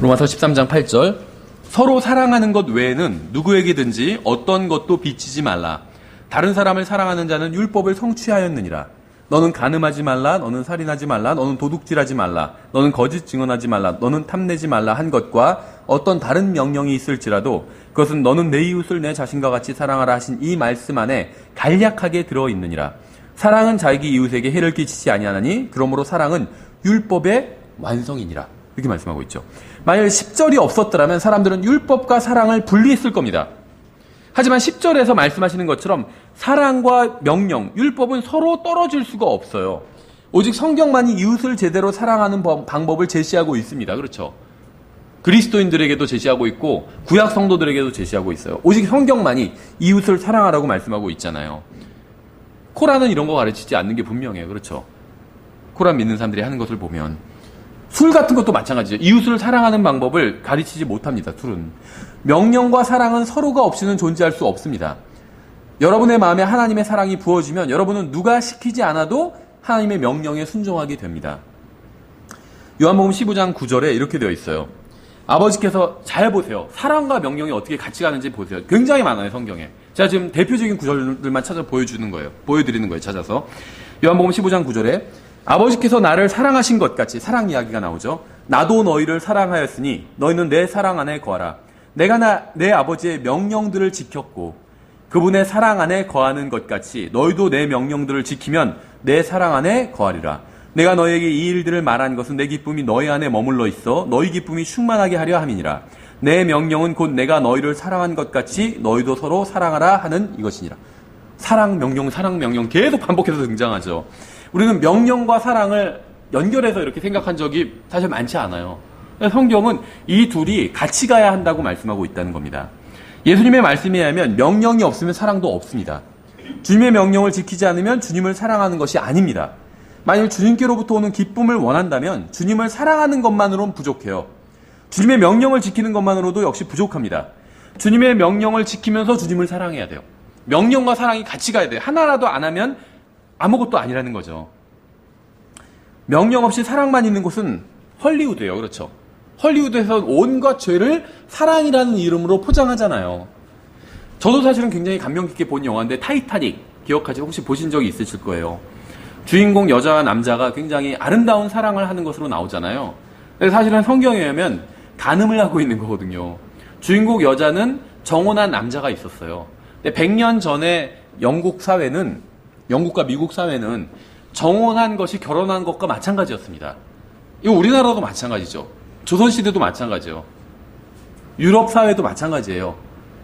로마서 13장 8절 서로 사랑하는 것 외에는 누구에게든지 어떤 것도 비치지 말라. 다른 사람을 사랑하는 자는 율법을 성취하였느니라. 너는 간음하지 말라. 너는 살인하지 말라. 너는 도둑질하지 말라. 너는 거짓 증언하지 말라. 너는 탐내지 말라 한 것과 어떤 다른 명령이 있을지라도 그것은 너는 내 이웃을 내 자신과 같이 사랑하라 하신 이 말씀 안에 간략하게 들어있느니라. 사랑은 자기 이웃에게 해를 끼치지 아니하나니 그러므로 사랑은 율법의 완성이니라. 이렇게 말씀하고 있죠. 만약 10절이 없었더라면 사람들은 율법과 사랑을 분리했을 겁니다. 하지만 10절에서 말씀하시는 것처럼 사랑과 명령, 율법은 서로 떨어질 수가 없어요. 오직 성경만이 이웃을 제대로 사랑하는 방법을 제시하고 있습니다. 그렇죠? 그리스도인들에게도 제시하고 있고 구약 성도들에게도 제시하고 있어요. 오직 성경만이 이웃을 사랑하라고 말씀하고 있잖아요. 코란은 이런 거 가르치지 않는 게 분명해요. 그렇죠? 코란 믿는 사람들이 하는 것을 보면 술 같은 것도 마찬가지죠. 이웃을 사랑하는 방법을 가르치지 못합니다. 술은. 명령과 사랑은 서로가 없이는 존재할 수 없습니다. 여러분의 마음에 하나님의 사랑이 부어지면 여러분은 누가 시키지 않아도 하나님의 명령에 순종하게 됩니다. 요한복음 15장 9절에 이렇게 되어 있어요. 아버지께서 잘 보세요. 사랑과 명령이 어떻게 같이 가는지 보세요. 굉장히 많아요, 성경에. 제가 지금 대표적인 구절들만 찾아 보여드리는 거예요, 찾아서. 요한복음 15장 9절에 아버지께서 나를 사랑하신 것 같이 사랑 이야기가 나오죠. 나도 너희를 사랑하였으니 너희는 내 사랑 안에 거하라. 내가 내 아버지의 명령들을 지켰고 그분의 사랑 안에 거하는 것 같이 너희도 내 명령들을 지키면 내 사랑 안에 거하리라. 내가 너희에게 이 일들을 말한 것은 내 기쁨이 너희 안에 머물러 있어 너희 기쁨이 충만하게 하려 함이니라. 내 명령은 곧 내가 너희를 사랑한 것 같이 너희도 서로 사랑하라 하는 이것이니라. 사랑 명령 계속 반복해서 등장하죠. 우리는 명령과 사랑을 연결해서 이렇게 생각한 적이 사실 많지 않아요. 성경은 이 둘이 같이 가야 한다고 말씀하고 있다는 겁니다. 예수님의 말씀에 의하면 명령이 없으면 사랑도 없습니다. 주님의 명령을 지키지 않으면 주님을 사랑하는 것이 아닙니다. 만일 주님께로부터 오는 기쁨을 원한다면 주님을 사랑하는 것만으로는 부족해요. 주님의 명령을 지키는 것만으로도 역시 부족합니다. 주님의 명령을 지키면서 주님을 사랑해야 돼요. 명령과 사랑이 같이 가야 돼요. 하나라도 안 하면 아무것도 아니라는 거죠. 명령 없이 사랑만 있는 곳은 헐리우드예요. 그렇죠? 헐리우드에서 온갖 죄를 사랑이라는 이름으로 포장하잖아요. 저도 사실은 굉장히 감명 깊게 본 영화인데 타이타닉 기억하지? 혹시 보신 적이 있으실 거예요. 주인공 여자와 남자가 굉장히 아름다운 사랑을 하는 것으로 나오잖아요. 근데 사실은 성경에 의하면 간음을 하고 있는 거거든요. 주인공 여자는 정혼한 남자가 있었어요. 근데 100년 전에 영국과 미국 사회는 정혼한 것이 결혼한 것과 마찬가지였습니다. 이거 우리나라도 마찬가지죠. 조선시대도 마찬가지예요. 유럽 사회도 마찬가지예요.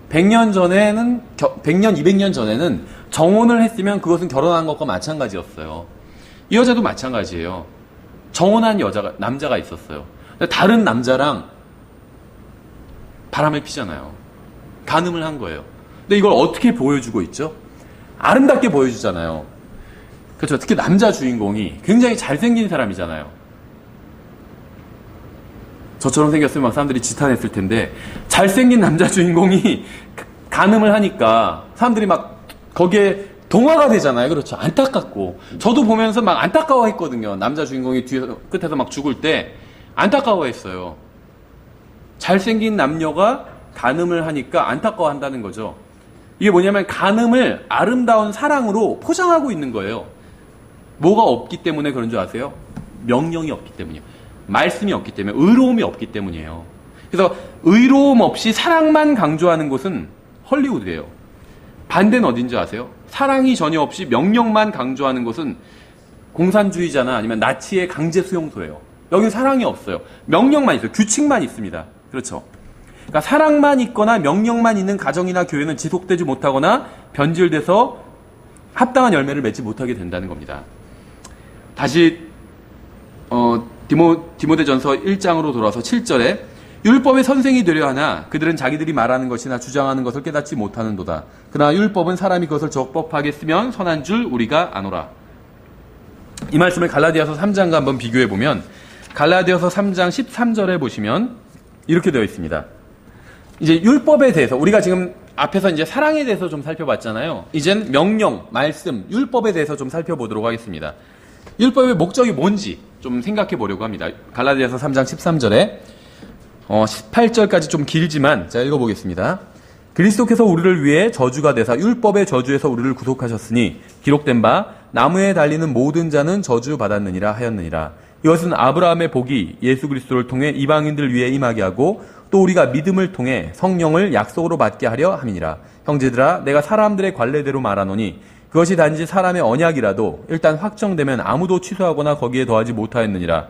100년, 200년 전에는 정혼을 했으면 그것은 결혼한 것과 마찬가지였어요. 이 여자도 마찬가지예요. 정혼한 남자가 있었어요. 다른 남자랑 바람을 피잖아요. 간음을 한 거예요. 근데 이걸 어떻게 보여주고 있죠? 아름답게 보여주잖아요. 그렇죠. 특히 남자 주인공이 굉장히 잘생긴 사람이잖아요. 저처럼 생겼으면 막 사람들이 지탄했을 텐데 잘생긴 남자 주인공이 간음을 하니까 사람들이 막 거기에 동화가 되잖아요. 그렇죠. 안타깝고 저도 보면서 막 안타까워했거든요. 남자 주인공이 뒤에서 끝에서 막 죽을 때 안타까워했어요. 잘생긴 남녀가 간음을 하니까 안타까워한다는 거죠. 이게 뭐냐면 간음을 아름다운 사랑으로 포장하고 있는 거예요. 뭐가 없기 때문에 그런 줄 아세요? 명령이 없기 때문이에요. 말씀이 없기 때문에, 의로움이 없기 때문이에요. 그래서 의로움 없이 사랑만 강조하는 곳은 헐리우드예요. 반대는 어딘지 아세요? 사랑이 전혀 없이 명령만 강조하는 곳은 공산주의자나 아니면 나치의 강제 수용소예요. 여기 사랑이 없어요. 명령만 있어요. 규칙만 있습니다. 그렇죠? 그러니까 사랑만 있거나 명령만 있는 가정이나 교회는 지속되지 못하거나 변질돼서 합당한 열매를 맺지 못하게 된다는 겁니다. 다시 디모데전서 1장으로 돌아와서 7절에 율법의 선생이 되려 하나 그들은 자기들이 말하는 것이나 주장하는 것을 깨닫지 못하는도다. 그러나 율법은 사람이 그것을 적법하게 쓰면 선한 줄 우리가 아노라. 이 말씀을 갈라디아서 3장과 한번 비교해 보면 갈라디아서 3장 13절에 보시면 이렇게 되어 있습니다. 이제 율법에 대해서 우리가 지금 앞에서 이제 사랑에 대해서 좀 살펴봤잖아요. 이젠 명령, 말씀, 율법에 대해서 좀 살펴보도록 하겠습니다. 율법의 목적이 뭔지 좀 생각해 보려고 합니다. 갈라디아서 3장 13절에 18절까지 좀 길지만 제가 읽어보겠습니다. 그리스도께서 우리를 위해 저주가 되사 율법의 저주에서 우리를 구속하셨으니 기록된 바 나무에 달리는 모든 자는 저주받았느니라 하였느니라. 이것은 아브라함의 복이 예수 그리스도를 통해 이방인들 위해 임하게 하고 또 우리가 믿음을 통해 성령을 약속으로 받게 하려 함이니라. 형제들아 내가 사람들의 관례대로 말하노니 그것이 단지 사람의 언약이라도 일단 확정되면 아무도 취소하거나 거기에 더하지 못하였느니라.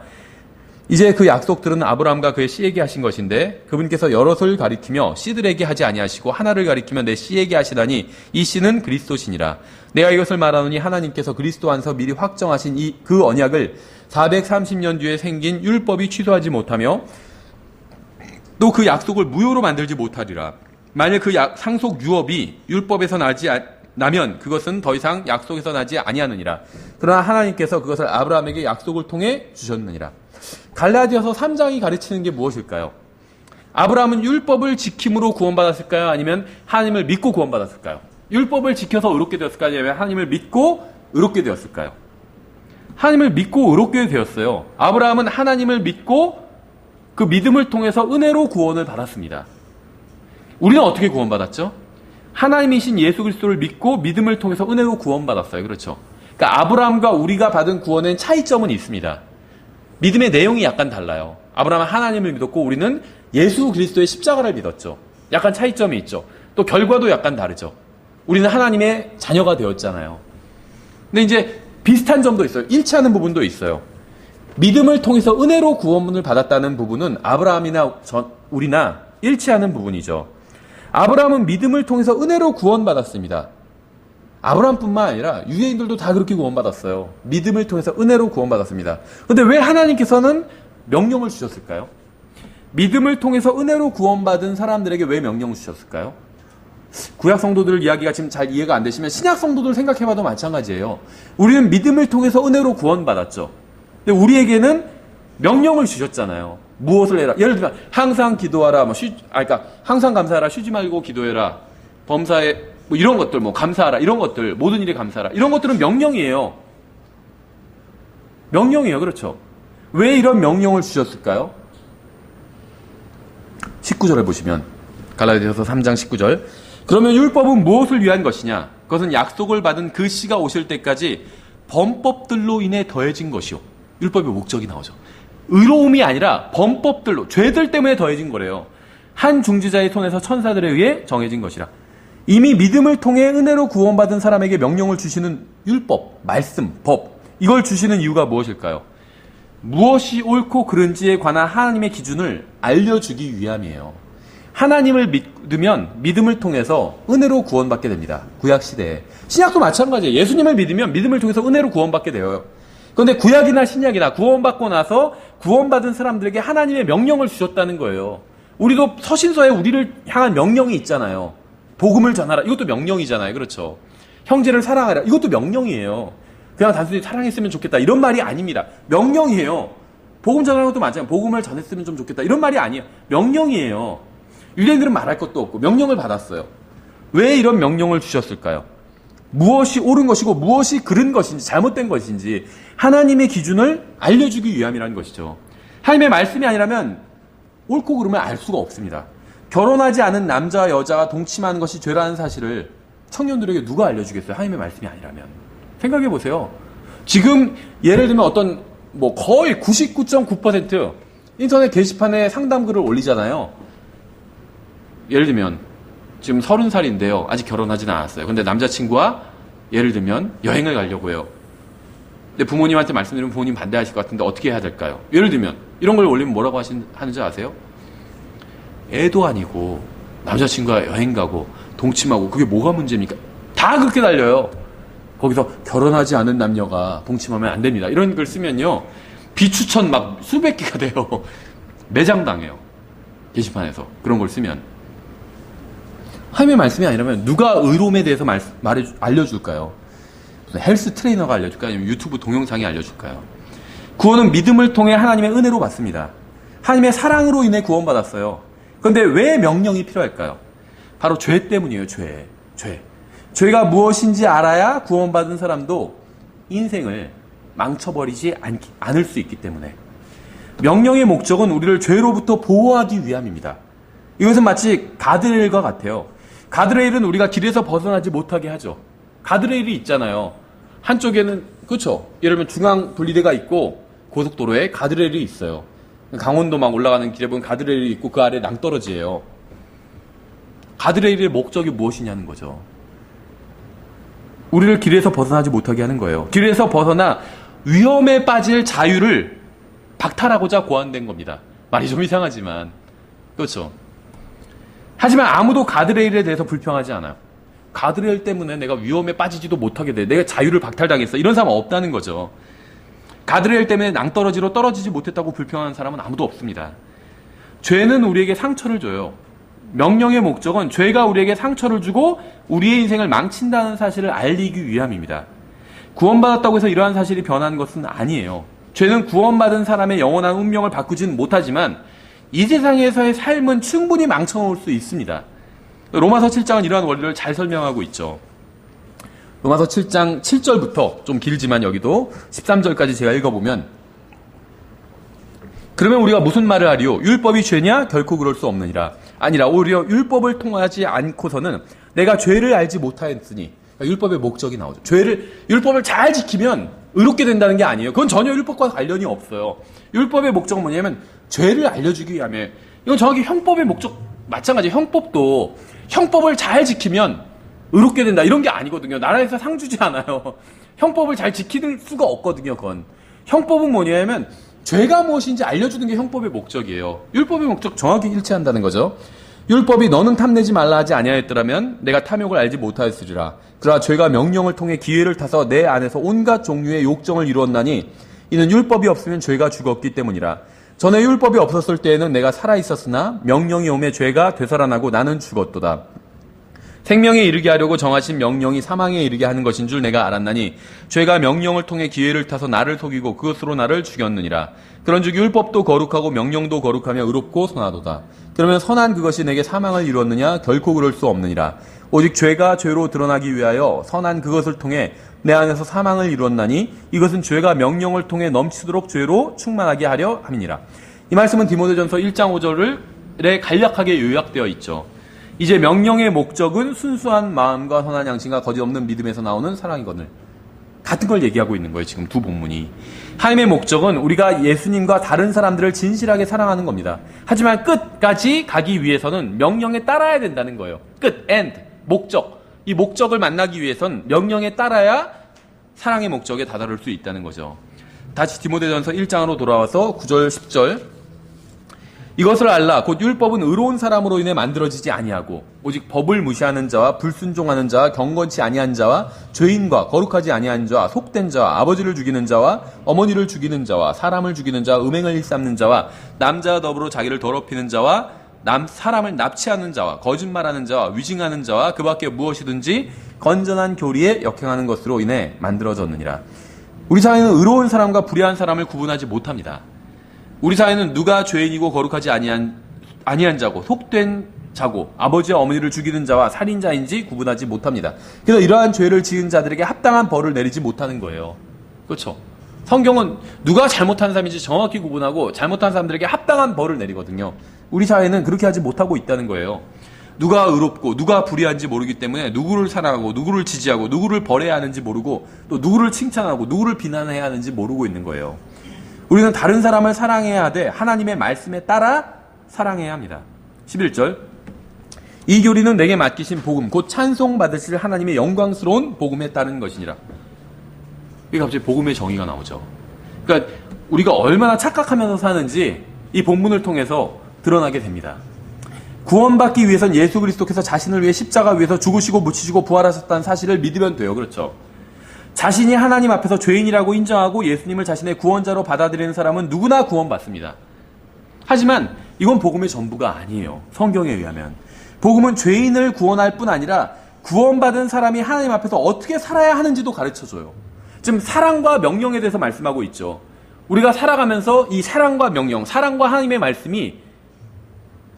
이제 그 약속들은 아브라함과 그의 씨에게 하신 것인데 그분께서 여럿을 가리키며 씨들에게 하지 아니하시고 하나를 가리키며 내 씨에게 하시다니 이 씨는 그리스도시니라. 내가 이것을 말하노니 하나님께서 그리스도 안에서 미리 확정하신 그 언약을 430년 뒤에 생긴 율법이 취소하지 못하며 또 그 약속을 무효로 만들지 못하리라. 만일 그 상속 유업이 율법에서 나면 그것은 더 이상 약속에서 나지 아니하느니라. 그러나 하나님께서 그것을 아브라함에게 약속을 통해 주셨느니라. 갈라디아서 3장이 가르치는 게 무엇일까요? 아브라함은 율법을 지킴으로 구원받았을까요? 아니면 하나님을 믿고 구원받았을까요? 율법을 지켜서 의롭게 되었을까요? 아니면 하나님을 믿고 의롭게 되었을까요? 하나님을 믿고 의롭게 되었어요. 아브라함은 하나님을 믿고 그 믿음을 통해서 은혜로 구원을 받았습니다. 우리는 어떻게 구원받았죠? 하나님이신 예수 그리스도를 믿고 믿음을 통해서 은혜로 구원받았어요. 그렇죠? 그러니까 아브라함과 우리가 받은 구원엔 차이점은 있습니다. 믿음의 내용이 약간 달라요. 아브라함은 하나님을 믿었고 우리는 예수 그리스도의 십자가를 믿었죠. 약간 차이점이 있죠. 또 결과도 약간 다르죠. 우리는 하나님의 자녀가 되었잖아요. 근데 이제 비슷한 점도 있어요. 일치하는 부분도 있어요. 믿음을 통해서 은혜로 구원을 받았다는 부분은 아브라함이나 우리나 일치하는 부분이죠. 아브라함은 믿음을 통해서 은혜로 구원받았습니다. 아브라함뿐만 아니라 유대인들도 다 그렇게 구원받았어요. 믿음을 통해서 은혜로 구원받았습니다. 그런데 왜 하나님께서는 명령을 주셨을까요? 믿음을 통해서 은혜로 구원받은 사람들에게 왜 명령을 주셨을까요? 구약 성도들 이야기가 지금 잘 이해가 안 되시면 신약 성도들 생각해봐도 마찬가지예요. 우리는 믿음을 통해서 은혜로 구원받았죠. 근데 우리에게는 명령을 주셨잖아요. 무엇을 해라. 예를 들면 항상 기도하라. 그러니까 항상 감사하라. 쉬지 말고 기도해라. 범사에 뭐 이런 것들, 뭐 감사하라. 이런 것들, 모든 일에 감사하라. 이런 것들은 명령이에요. 명령이에요. 그렇죠? 왜 이런 명령을 주셨을까요? 19절을 보시면 갈라디아서 3장 19절. 그러면 율법은 무엇을 위한 것이냐? 그것은 약속을 받은 그 시가 오실 때까지 범법들로 인해 더해진 것이요. 율법의 목적이 나오죠. 의로움이 아니라 범법들로, 죄들 때문에 더해진 거래요. 한 중지자의 손에서 천사들에 의해 정해진 것이라. 이미 믿음을 통해 은혜로 구원받은 사람에게 명령을 주시는 율법, 말씀, 법, 이걸 주시는 이유가 무엇일까요? 무엇이 옳고 그른지에 관한 하나님의 기준을 알려주기 위함이에요. 하나님을 믿으면 믿음을 통해서 은혜로 구원받게 됩니다. 구약시대에. 신약도 마찬가지예요. 예수님을 믿으면 믿음을 통해서 은혜로 구원받게 돼요. 그런데 구약이나 신약이나 구원받고 나서 구원받은 사람들에게 하나님의 명령을 주셨다는 거예요. 우리도 서신서에 우리를 향한 명령이 있잖아요. 복음을 전하라. 이것도 명령이잖아요. 그렇죠? 형제를 사랑하라. 이것도 명령이에요. 그냥 단순히 사랑했으면 좋겠다. 이런 말이 아닙니다. 명령이에요. 복음 전하는 것도 마찬가지예요. 복음을 전했으면 좀 좋겠다. 이런 말이 아니에요. 명령이에요. 유대인들은 말할 것도 없고 명령을 받았어요. 왜 이런 명령을 주셨을까요? 무엇이 옳은 것이고 무엇이 그른 것인지 잘못된 것인지 하나님의 기준을 알려주기 위함이라는 것이죠. 하나님의 말씀이 아니라면 옳고 그름을 알 수가 없습니다. 결혼하지 않은 남자와 여자가 동침하는 것이 죄라는 사실을 청년들에게 누가 알려주겠어요? 하나님의 말씀이 아니라면. 생각해 보세요. 지금 예를 들면 어떤 거의 99.9% 인터넷 게시판에 상담글을 올리잖아요. 예를 들면 지금 30살인데요. 아직 결혼하진 않았어요. 근데 남자친구와 예를 들면 여행을 가려고 해요. 근데 부모님한테 말씀드리면 부모님 반대하실 것 같은데 어떻게 해야 될까요? 예를 들면 이런 걸 올리면 뭐라고 하는지 아세요? 애도 아니고 남자친구와 여행 가고 동침하고 그게 뭐가 문제입니까? 다 그렇게 달려요. 거기서 결혼하지 않은 남녀가 동침하면 안 됩니다. 이런 글 쓰면요. 비추천 막 수백 개가 돼요. 매장당해요. 게시판에서 그런 걸 쓰면. 하나님의 말씀이 아니라면 누가 의로움에 대해서 알려줄까요? 헬스 트레이너가 알려줄까요? 아니면 유튜브 동영상이 알려줄까요? 구원은 믿음을 통해 하나님의 은혜로 받습니다. 하나님의 사랑으로 인해 구원받았어요. 그런데 왜 명령이 필요할까요? 바로 죄 때문이에요. 죄. 죄가 무엇인지 알아야 구원받은 사람도 인생을 망쳐버리지 않을 수 있기 때문에. 명령의 목적은 우리를 죄로부터 보호하기 위함입니다. 이것은 마치 가드레일과 같아요. 가드레일은 우리가 길에서 벗어나지 못하게 하죠. 가드레일이 있잖아요. 한쪽에는, 그렇죠? 예를 들면 중앙 분리대가 있고 고속도로에 가드레일이 있어요. 강원도 막 올라가는 길에 보면 가드레일이 있고 그 아래 낭떠러지예요. 가드레일의 목적이 무엇이냐는 거죠. 우리를 길에서 벗어나지 못하게 하는 거예요. 길에서 벗어나 위험에 빠질 자유를 박탈하고자 고안된 겁니다. 말이 좀 이상하지만 그렇죠. 하지만 아무도 가드레일에 대해서 불평하지 않아요. 가드레일 때문에 내가 위험에 빠지지도 못하게 돼. 내가 자유를 박탈당했어. 이런 사람은 없다는 거죠. 가드레일 때문에 낭떠러지로 떨어지지 못했다고 불평하는 사람은 아무도 없습니다. 죄는 우리에게 상처를 줘요. 명령의 목적은 죄가 우리에게 상처를 주고 우리의 인생을 망친다는 사실을 알리기 위함입니다. 구원받았다고 해서 이러한 사실이 변한 것은 아니에요. 죄는 구원받은 사람의 영원한 운명을 바꾸지는 못하지만 이 세상에서의 삶은 충분히 망쳐놓을 수 있습니다. 로마서 7장은 이러한 원리를 잘 설명하고 있죠. 로마서 7장 7절부터 좀 길지만 여기도 13절까지 제가 읽어보면 그러면 우리가 무슨 말을 하리요? 율법이 죄냐? 결코 그럴 수 없느니라. 아니라 오히려 율법을 통하지 않고서는 내가 죄를 알지 못하였으니 그러니까 율법의 목적이 나오죠. 율법을 잘 지키면 의롭게 된다는 게 아니에요. 그건 전혀 율법과 관련이 없어요. 율법의 목적은 뭐냐면 죄를 알려주기 위함에 이건 정확히 형법의 목적 마찬가지예요. 형법도 형법을 잘 지키면 의롭게 된다 이런 게 아니거든요. 나라에서 상 주지 않아요. 형법을 잘 지킬 수가 없거든요. 그건 형법은 뭐냐면 죄가 무엇인지 알려주는 게 형법의 목적이에요. 율법의 목적 정확히 일치한다는 거죠. 율법이 너는 탐내지 말라 하지 아니하였더라면 내가 탐욕을 알지 못하였으리라. 그러나 죄가 명령을 통해 기회를 타서 내 안에서 온갖 종류의 욕정을 이루었나니 이는 율법이 없으면 죄가 죽었기 때문이라. 전에 율법이 없었을 때에는 내가 살아있었으나 명령이 오매 죄가 되살아나고 나는 죽었도다. 생명에 이르게 하려고 정하신 명령이 사망에 이르게 하는 것인 줄 내가 알았나니 죄가 명령을 통해 기회를 타서 나를 속이고 그것으로 나를 죽였느니라. 그런즉 율법도 거룩하고 명령도 거룩하며 의롭고 선하도다. 그러면 선한 그것이 내게 사망을 이루었느냐? 결코 그럴 수 없느니라. 오직 죄가 죄로 드러나기 위하여 선한 그것을 통해 내 안에서 사망을 이루었나니 이것은 죄가 명령을 통해 넘치도록 죄로 충만하게 하려 함이니라. 이 말씀은 디모데전서 1장 5절에 간략하게 요약되어 있죠. 이제 명령의 목적은 순수한 마음과 선한 양심과 거짓없는 믿음에서 나오는 사랑이거늘. 같은 걸 얘기하고 있는 거예요. 지금 두 본문이. 하나님의 목적은 우리가 예수님과 다른 사람들을 진실하게 사랑하는 겁니다. 하지만 끝까지 가기 위해서는 명령에 따라야 된다는 거예요. 끝, end, 목적. 이 목적을 만나기 위해선 명령에 따라야 사랑의 목적에 다다를 수 있다는 거죠. 다시 디모데전서 1장으로 돌아와서 9절, 10절. 이것을 알라. 곧 율법은 의로운 사람으로 인해 만들어지지 아니하고 오직 법을 무시하는 자와 불순종하는 자와 경건치 아니한 자와 죄인과 거룩하지 아니한 자와 속된 자와 아버지를 죽이는 자와 어머니를 죽이는 자와 사람을 죽이는 자와 음행을 일삼는 자와 남자와 더불어 자기를 더럽히는 자와 사람을 납치하는 자와 거짓말하는 자와 위증하는 자와 그 밖에 무엇이든지 건전한 교리에 역행하는 것으로 인해 만들어졌느니라. 우리 사회는 의로운 사람과 불의한 사람을 구분하지 못합니다. 우리 사회는 누가 죄인이고 거룩하지 아니한 자고 속된 자고 아버지와 어머니를 죽이는 자와 살인자인지 구분하지 못합니다. 그래서 이러한 죄를 지은 자들에게 합당한 벌을 내리지 못하는 거예요. 그렇죠? 성경은 누가 잘못한 사람인지 정확히 구분하고 잘못한 사람들에게 합당한 벌을 내리거든요. 우리 사회는 그렇게 하지 못하고 있다는 거예요. 누가 의롭고 누가 불의한지 모르기 때문에 누구를 사랑하고 누구를 지지하고 누구를 벌해야 하는지 모르고 또 누구를 칭찬하고 누구를 비난해야 하는지 모르고 있는 거예요. 우리는 다른 사람을 사랑해야 하되 하나님의 말씀에 따라 사랑해야 합니다. 11절 이 교리는 내게 맡기신 복음 곧 찬송받으실 하나님의 영광스러운 복음에 따른 것이니라. 이게 갑자기 복음의 정의가 나오죠. 그러니까 우리가 얼마나 착각하면서 사는지 이 본문을 통해서 드러나게 됩니다. 구원받기 위해선 예수 그리스도께서 자신을 위해 십자가 위에서 죽으시고 묻히시고 부활하셨다는 사실을 믿으면 돼요. 그렇죠? 자신이 하나님 앞에서 죄인이라고 인정하고 예수님을 자신의 구원자로 받아들이는 사람은 누구나 구원받습니다. 하지만 이건 복음의 전부가 아니에요. 성경에 의하면. 복음은 죄인을 구원할 뿐 아니라 구원받은 사람이 하나님 앞에서 어떻게 살아야 하는지도 가르쳐줘요. 지금 사랑과 명령에 대해서 말씀하고 있죠. 우리가 살아가면서 이 사랑과 명령, 사랑과 하나님의 말씀이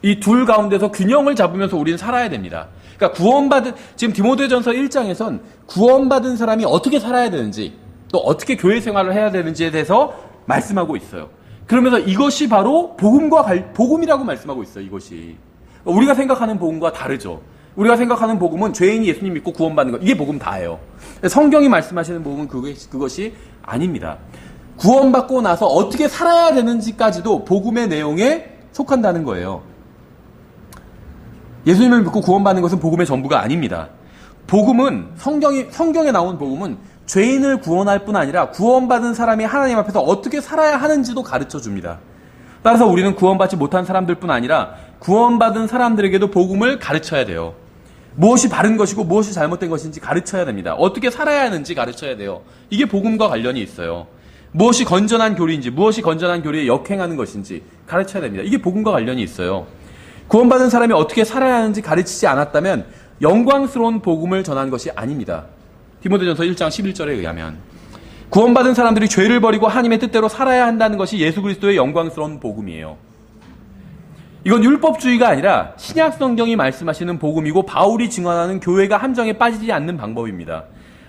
이 둘 가운데서 균형을 잡으면서 우리는 살아야 됩니다. 그러니까 지금 디모데전서 1장에선 구원받은 사람이 어떻게 살아야 되는지 또 어떻게 교회 생활을 해야 되는지에 대해서 말씀하고 있어요. 그러면서 이것이 바로 복음이라고 말씀하고 있어요. 이것이. 우리가 생각하는 복음과 다르죠. 우리가 생각하는 복음은 죄인이 예수님 믿고 구원받는 것. 이게 복음 다예요. 성경이 말씀하시는 복음은 그것이 아닙니다. 구원받고 나서 어떻게 살아야 되는지까지도 복음의 내용에 속한다는 거예요. 예수님을 믿고 구원받는 것은 복음의 전부가 아닙니다. 복음은 성경에 나온 복음은 죄인을 구원할 뿐 아니라 구원받은 사람이 하나님 앞에서 어떻게 살아야 하는지도 가르쳐 줍니다. 따라서 우리는 구원받지 못한 사람들뿐 아니라 구원받은 사람들에게도 복음을 가르쳐야 돼요. 무엇이 바른 것이고 무엇이 잘못된 것인지 가르쳐야 됩니다. 어떻게 살아야 하는지 가르쳐야 돼요. 이게 복음과 관련이 있어요. 무엇이 건전한 교리인지, 무엇이 건전한 교리에 역행하는 것인지 가르쳐야 됩니다. 이게 복음과 관련이 있어요. 구원받은 사람이 어떻게 살아야 하는지 가르치지 않았다면 영광스러운 복음을 전한 것이 아닙니다. 디모데전서 1장 11절에 의하면 구원받은 사람들이 죄를 버리고 하나님의 뜻대로 살아야 한다는 것이 예수 그리스도의 영광스러운 복음이에요. 이건 율법주의가 아니라 신약 성경이 말씀하시는 복음이고 바울이 증언하는 교회가 함정에 빠지지 않는 방법입니다.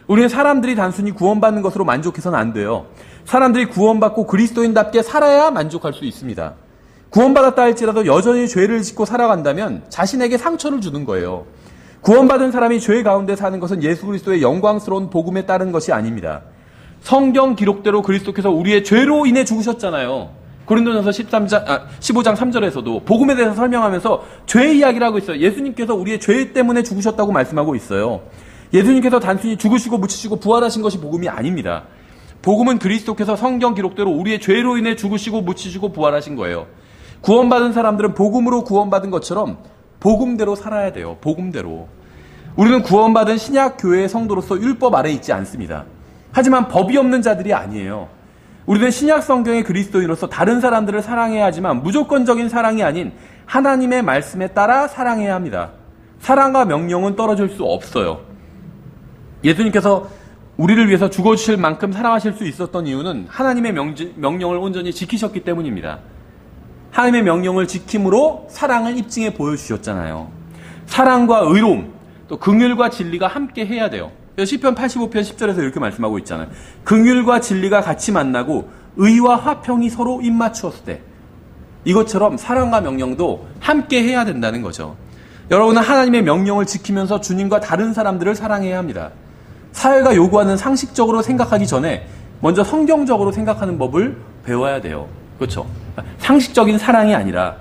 우리는 사람들이 단순히 구원받는 것으로 만족해서는 안 돼요. 사람들이 구원받고 그리스도인답게 살아야 만족할 수 있습니다. 구원받았다 할지라도 여전히 죄를 짓고 살아간다면 자신에게 상처를 주는 거예요. 구원받은 사람이 죄 가운데 사는 것은 예수 그리스도의 영광스러운 복음에 따른 것이 아닙니다. 성경 기록대로 그리스도께서 우리의 죄로 인해 죽으셨잖아요. 고린도전서 15장 3절에서도 복음에 대해서 설명하면서 죄 이야기를 하고 있어요. 예수님께서 우리의 죄 때문에 죽으셨다고 말씀하고 있어요. 예수님께서 단순히 죽으시고 묻히시고 부활하신 것이 복음이 아닙니다. 복음은 그리스도께서 성경 기록대로 우리의 죄로 인해 죽으시고 묻히시고 부활하신 거예요. 구원받은 사람들은 복음으로 구원받은 것처럼 복음대로 살아야 돼요. 복음대로. 우리는 구원받은 신약 교회의 성도로서 율법 아래에 있지 않습니다. 하지만 법이 없는 자들이 아니에요. 우리는 신약 성경의 그리스도인으로서 다른 사람들을 사랑해야 하지만 무조건적인 사랑이 아닌 하나님의 말씀에 따라 사랑해야 합니다. 사랑과 명령은 떨어질 수 없어요. 예수님께서 우리를 위해서 죽어주실 만큼 사랑하실 수 있었던 이유는 하나님의 명령을 온전히 지키셨기 때문입니다. 하나님의 명령을 지킴으로 사랑을 입증해 보여주셨잖아요. 사랑과 의로움, 또 긍휼과 진리가 함께 해야 돼요. 시편 85편 10절에서 이렇게 말씀하고 있잖아요. 긍휼과 진리가 같이 만나고 의와 화평이 서로 입맞추었을 때 이것처럼 사랑과 명령도 함께 해야 된다는 거죠. 여러분은 하나님의 명령을 지키면서 주님과 다른 사람들을 사랑해야 합니다. 사회가 요구하는 상식적으로 생각하기 전에 먼저 성경적으로 생각하는 법을 배워야 돼요. 그렇죠? 상식적인 사랑이 아니라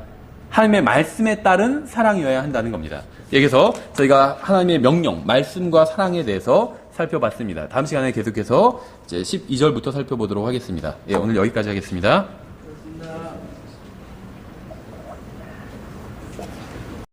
하나님의 말씀에 따른 사랑이어야 한다는 겁니다. 여기서 저희가 하나님의 명령, 말씀과 사랑에 대해서 살펴봤습니다. 다음 시간에 계속해서 이제 12절부터 살펴보도록 하겠습니다. 예, 오늘 여기까지 하겠습니다.